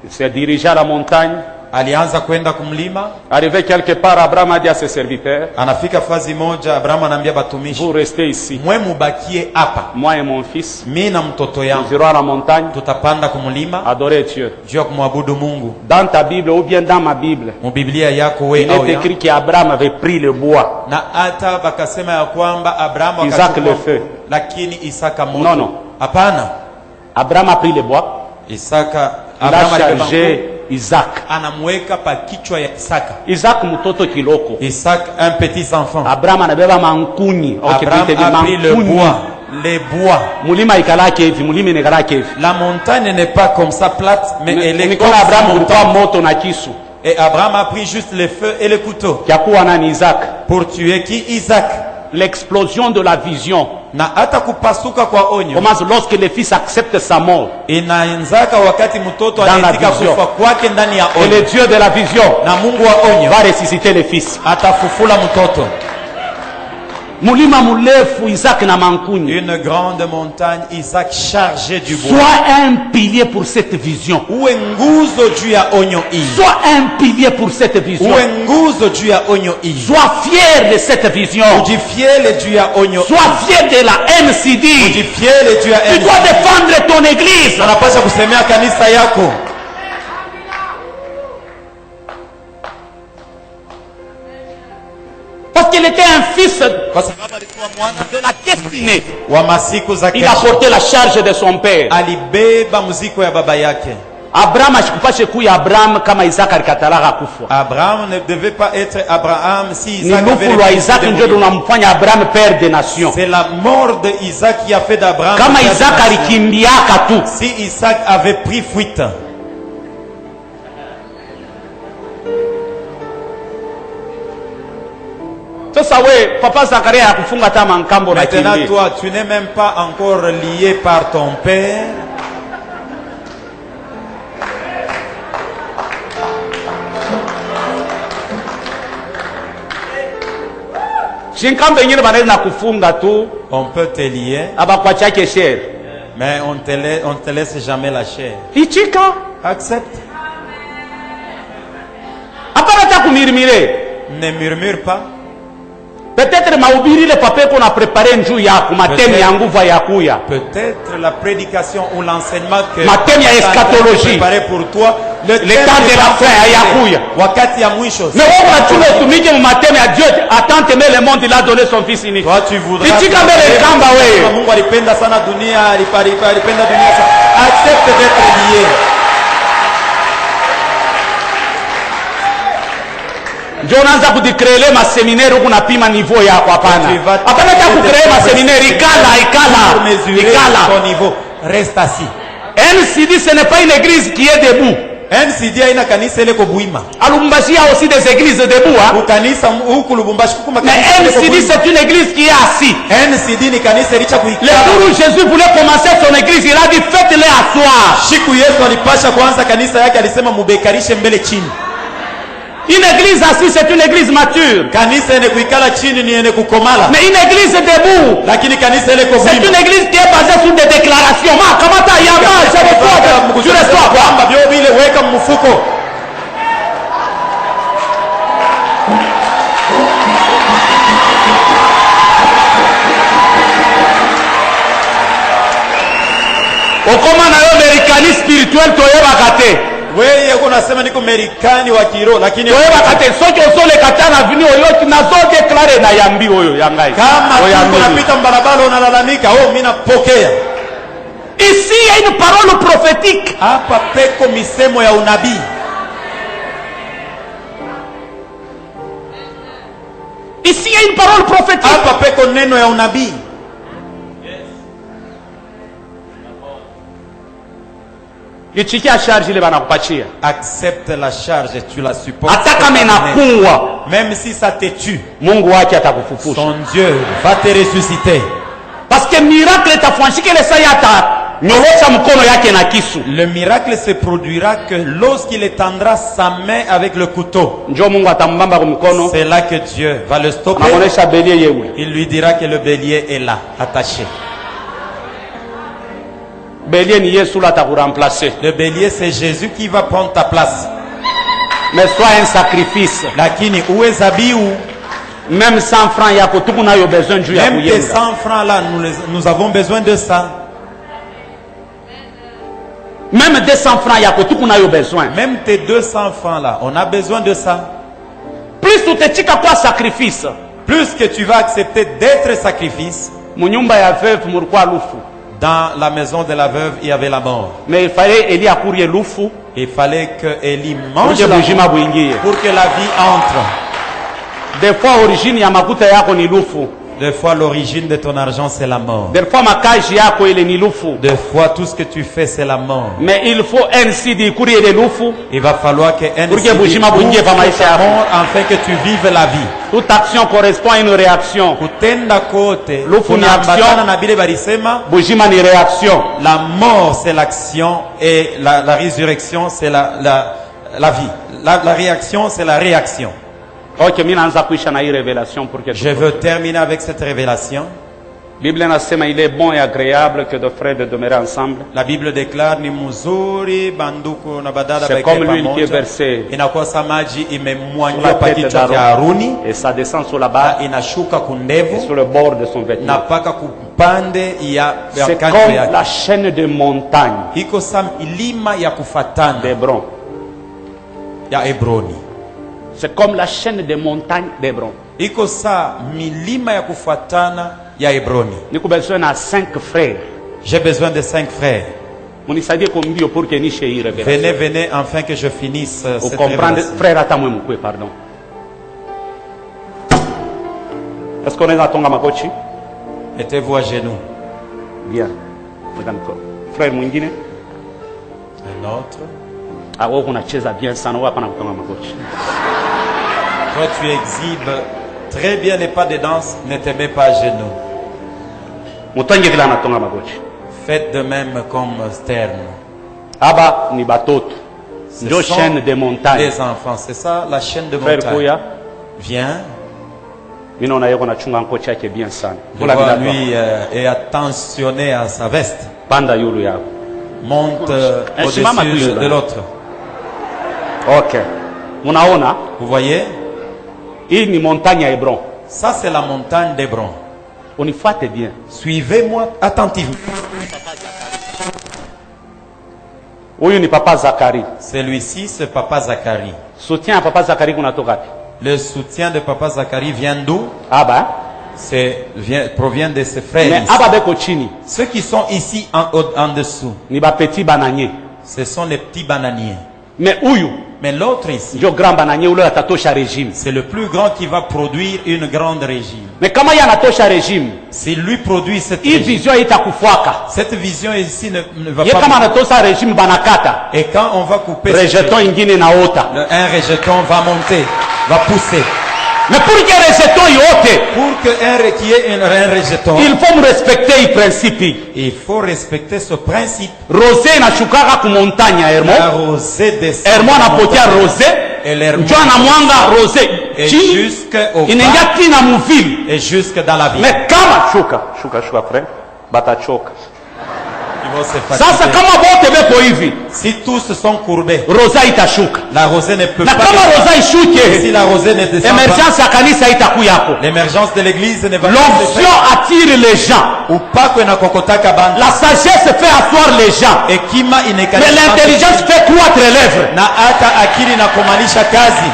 Il s'est dirigé à la montagne. Alianza kwenda kumlima. Arrivé quelque part, Abraham a dit à ses serviteurs, Anafika fazi moja, Abraham anaambia batumishi, vous restez ici. mwe mubakie hapa, Moi et mon fils, mimi na mtoto nous yangu irons à la montagne tutapanda kumlima adorer Dieu. juu ya kumwabudu Mungu. Dans ta Bible ou bien dans ma Bible, Mu Biblia yako we il au est ya, écrit qu'Abraham avait pris le bois. na hata bakasema ya kwamba Abraham Isaac akachukua, le feu. lakini Isaka moto. Non, non. Hapana, Abraham a pris le bois. Isaka, Il a Abraham alibeba chargé Isaac. anamweka pa kichwa ya Isaka. Isaac mtoto kiloko. Isaac, un petit enfant. Abraham anabeba mankuni. Abraham a pris le bois, les bois. Mulima ikalake hivi, mulima inakalake hivi. La montagne n'est pas comme ça plate, mais elle est comme Nikola Abraham ça kulikuwa montagne. moto na kisu. Et Abraham a pris juste le feu et le couteau Kia kuwa nani Isaac. pour tuer qui? Isaac. L'explosion de la vision Na hata kupasuka kwa onyo commence lorsque le fils accepte sa mort. inaanzaka wakati mtoto Dans la anaetika vision. kufa kwake ndani ya Et le onyo, Dieu de la vision na Mungu wa onyo va ressusciter le fils. atafufula mtoto. Mulima murefu Isaac na mankuni. Une grande montagne, Isaac chargé du bois. Sois un pilier pour cette vision. Uwe nguzo juu ya onyo hii. Sois un pilier pour cette vision. Uwe nguzo juu ya onyo hii. Sois fier de cette vision. Ujifiele juu ya onyo hii. Sois fier de la MCD. Ujifiele juu ya Tu dois défendre ton église. unapaswa kusemea kanisa yako. Parce qu'il était un fils Kwa sababu alikuwa mwana de la destinée. wa masiku za Il a kesho. porté la charge de son père. Alibeba muziko ya baba yake. Abraham ashikupashe kuya Abraham kama Isaac alikatalaka kufa. Abraham ne devait pas être Abraham si Ni Isaac avait lufu lwa refusé Isaac de ndio mourir. tunamfanya Abraham père des nations. C'est la mort de Isaac qui a fait d'Abraham. Kama le père Isaac des nations. alikimbiaka tu. Si Isaac avait pris fuite, Sasa we papa Zakaria hakufunga hata mankambo na maintenant kimbia. toi, tu n'es même pas encore lié par ton père. Shinkambo ingine banaweza kufunga tu On peut te lier, abakwachake share. mais on te laisse jamais la chair. Ichika Accepte. hapana hata kumirimire. Ne murmure pas. Peut-être mahubiri ile papa yako na prepare njuu yako matemi ya nguvu ya kuya. Peut-être la prédication ou l'enseignement que Matemi ya eschatologie. préparé pour toi, le temps de la fin hayakuya. wakati ya mwisho. Mais wewe unachuna utumike mu matemi ya Dieu attend aimer le monde il a donné son fils unique. Toi tu voudras. Ichika mbele kamba wewe. Mungu alipenda sana dunia, alipenda dunia sana. Accepte d'être lié. Ndio unaanza kudikrele ma seminaire huko napima niveau yako hapana. Hapana hata kukrele ma seminaire ikala. Ton niveau. Reste assis. NCD ce n'est pas une église qui est debout. NCD haina kanisa ile ko Buima. À Lubumbashi il y a aussi des églises debout hein. Kanisa huku Lubumbashi kuko Mais makanisa. NCD c'est une église qui est assise. NCD ni kanisa licha Le kuikala. jour où Jésus voulait commencer son église, il a dit faites-les asseoir. Siku Yesu alipasha kuanza kanisa yake alisema mubekarishe mbele chini. Une église assise c'est une église mature. Kanisa ene kuikala chini ni ene kukomala. Mais une église debout, Lakini kanisa ile ko c'est Buima. une église qui est basée sur des déclarations. Ma kamata yama, je reçois, tu reçois quoi? Kwamba vyo vile weka mfuko. Okoma na yo americani spirituel toyebaka te. Wewe uko unasema niko Amerikani wa kiroho lakini Toyebaka te soki ozolekata na vini oyo nazodeklare na yambi oyo yangai. kama Oyambi. tuko napita mbarabara unalalamika, oh mimi napokea. Ici il y a une parole prophétique. Hapa peko misemo ya unabii. Ici il y a une parole prophétique. Hapa peko neno ya unabii. Ichikia charge ile banakupatia. Accepte la charge, tu la supportes. Hata kama inakuwa, Même si ça te tue, Mungu wake atakufufusha. ton Dieu va te ressusciter. Parce que miracle itafanyika ile saa yata Nyolosha mkono yake na kisu. Le miracle se produira que lorsqu'il étendra sa main avec le couteau. Njoo Mungu atambamba kwa mkono. C'est là que Dieu va le stopper. Anaonesha bélier yeule. Il lui dira que le bélier est là, attaché. Bélier ni Yesu la takuremplacer. Le bélier, c'est Jésus qui va prendre ta place. Mais soit un sacrifice. Lakini uwe zabihu. Même 100 francs yako tukunayo besoin juu ya kuyenga. Même tes 100 francs là, nous avons besoin de ça. Même 200 francs yako tukunayo besoin. Même tes 200 francs là, on a besoin de ça. Plus tu te tika kwa sacrifice. Plus que tu vas accepter d'être sacrifice. Munyumba ya veuve mulikuwa lufu. Dans la maison de la veuve, il y avait la mort. Mais il fallait Eli akurie lufu. Il fallait que Eli mange la mort pour que la vie entre. Des fois origine ya makuta yako ni lufu. Des fois l'origine de ton argent c'est la mort. Des fois makaji yako ile ni lufu. Des fois tout ce que tu fais c'est la mort. Mais il faut un sidi kurie de lufu. Il va falloir que un sidi ouvre ta mort afin que tu vives la vie. Toute action correspond à une réaction. Kutenda kote lufu ni action na bile barisema. Bujima ni réaction. La mort c'est l'action et la résurrection c'est la vie. La réaction c'est la réaction. Okay, mimi naanza kuisha na hii révélation pour que je veux terminer avec cette révélation. Bible inasema il est bon et agréable que deux frères de demeurer ensemble. La Bible déclare ni mzuri banduku na badada c'est comme l'huile qui est versée. Inakuwa samaji imemwanywa pa kichwa cha Haruni et ça descend sur la barbe inashuka kundevu sur le bord de son vêtement. Na paka kupande ya c'est comme la chaîne de montagne. Iko sam ilima ya kufatana d'Hébron. Ya Hebroni. C'est comme la chaîne de montagnes d'Hébron. Iko sa milima ya kufuatana ya Hebroni. Niko besoin na 5 frères. J'ai besoin de 5 frères. Munisaidie kumbio pour que nishe hii révélation. Venez enfin que je finisse cette révélation. Frère hata mwe mkwe, pardon. Est-ce qu'on est à tonga makochi? Mettez-vous à genoux. Bien. Frère mwingine? Un autre. Ah, wewe unacheza bien sana, wewe hapana kutonga makochi. Toi tu exhibes très bien les pas de danse, ne te mets pas à genoux. Mutonge vile anatonga makochi. Faites de même comme Stern. Aba ni batoto. Ndio chaîne de montagne. Des enfants, c'est ça la chaîne de montagne. Frère Kuya, viens. Mimi naona yako nachunga nkochi yake bien sana. Lui est attentionné à sa veste. Panda yulu yako. Monte au-dessus de l'autre. Ok. Munaona? Vous voyez? Hii ni montagne ya Hébron. Ça c'est la montagne d'Hébron. Unifuate bien. Suivez-moi attentivement. Huyu ni papa Zakari. Celui-ci c'est papa Zakari. Soutien à papa Zakari kunatoka wapi? Le soutien de papa Zakari vient d'où? Aba. Provient de ses frères. Mais aba beko chini. Ceux qui sont ici en dessous. Ni ba petit bananier. Ce sont les petits bananiers. Mais huyu. Mais l'autre ici, ndio grand bananier ule atatosha régime. C'est le plus grand qui va produire une grande régime. Mais kama yeye anatosha régime, si lui produit cette vision itakufuaka. Cette vision ici ne va pas. Kama anatosha régime banakata. Et quand on va couper rejeton ingine naota. Un rejeton va monter, va pousser. Mais pour que rejeton yote, pour que qu'il y ait un rejeton, il faut respecter le principe. Il faut respecter ce principe. Rosé na shukaka ku montagne ya Hermon. La rosée descend. Hermon anapotea rosé. Et l'Hermon. Ndio anamwanga rosé. Et jusqu'au inaingia tina muvili. Et jusque dans la ville. Mais kama shuka frère, batachoka. Sasa kama bote beko hivi, si tous sont courbés, rosa itashuka. La rosée ne peut pas. Na kama rosa ishuke, si la rosée ne descend émergence ya kanisa itakuyako. L'émergence de l'église ne va pas. L'onction attire les gens. La sagesse fait asseoir les gens. Mais l'intelligence fait croître les lèvres. Na hata akili na kumalisha kazi.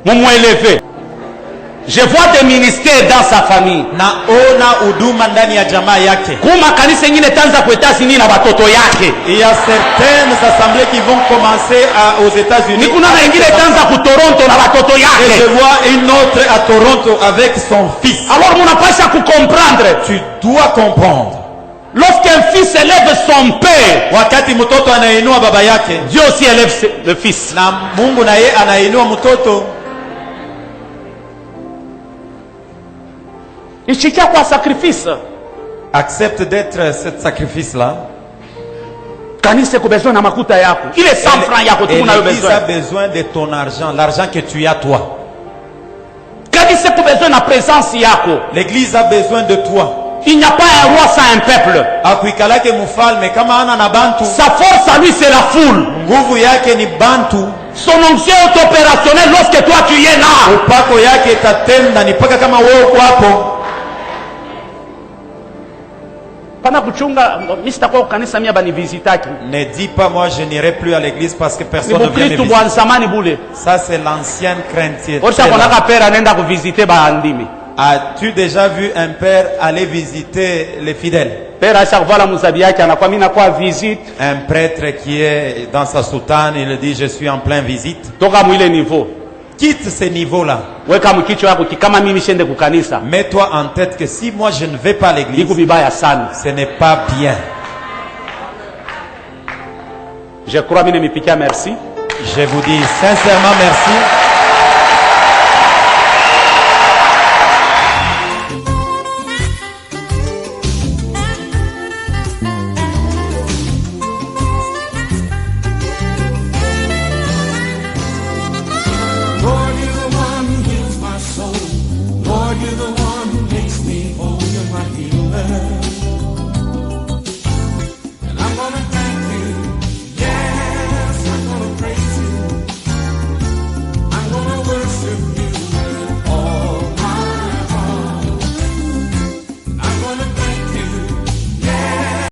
Mumu élevé. Je vois des ministères dans sa famille. Naona huduma ndani ya jamaa yake. Kuma kanisa nyingine tanza kwa États-Unis na watoto yake. Il y a certaines assemblées qui vont commencer aux États-Unis. Ni kuna nyingine tanza ku Toronto na watoto yake. Et je vois une autre à Toronto avec son fils. Alors munapasha ku comprendre. Tu dois comprendre. Lorsqu'un fils élève son père, wakati mtoto anainua baba yake, Dieu aussi élève le fils. Na Mungu naye anainua mtoto. Ishikia kwa sacrifice. Accepte d'être ce sacrifice-là. Kanisa iko besoin na makuta yako. Ile 100 francs yako tu unayo L'église besoin. a besoin de ton argent, l'argent que tu as toi. Kanisa iko besoin na présence yako. L'église a besoin de toi. Il n'y a pas un roi sans un peuple. Akuikalake mfalme kama ana na bantu. Sa force à lui c'est la foule. Nguvu yake ni bantu. Son onction est opérationnelle lorsque toi tu es là. Upako yake itatenda ni paka kama wewe uko hapo. Pana kuchunga mimi sitakuwa kanisa mimi bani visitaki. Ne dis pas moi je n'irai plus à l'église parce que personne ne vient me Kristo visiter. bwana samani bule. Ça c'est l'ancienne crainte. Osha konaka pera anaenda kuvisiter baandimi. As-tu déjà vu un père aller visiter les fidèles? Pera acha kuvala muzabi yake anakuwa mimi nakuwa visite. Un prêtre qui est dans sa soutane, il dit je suis en plein visite. Toka mwile niveau. Quitte ce niveau-là. Weka mkicho yako kama mimi shende kukanisa. Mets-toi en tête que si moi je ne vais pas à l'église, Iko vibaya sana. ce n'est pas bien. Je crois mimi nimepikia merci. Je vous dis sincèrement merci.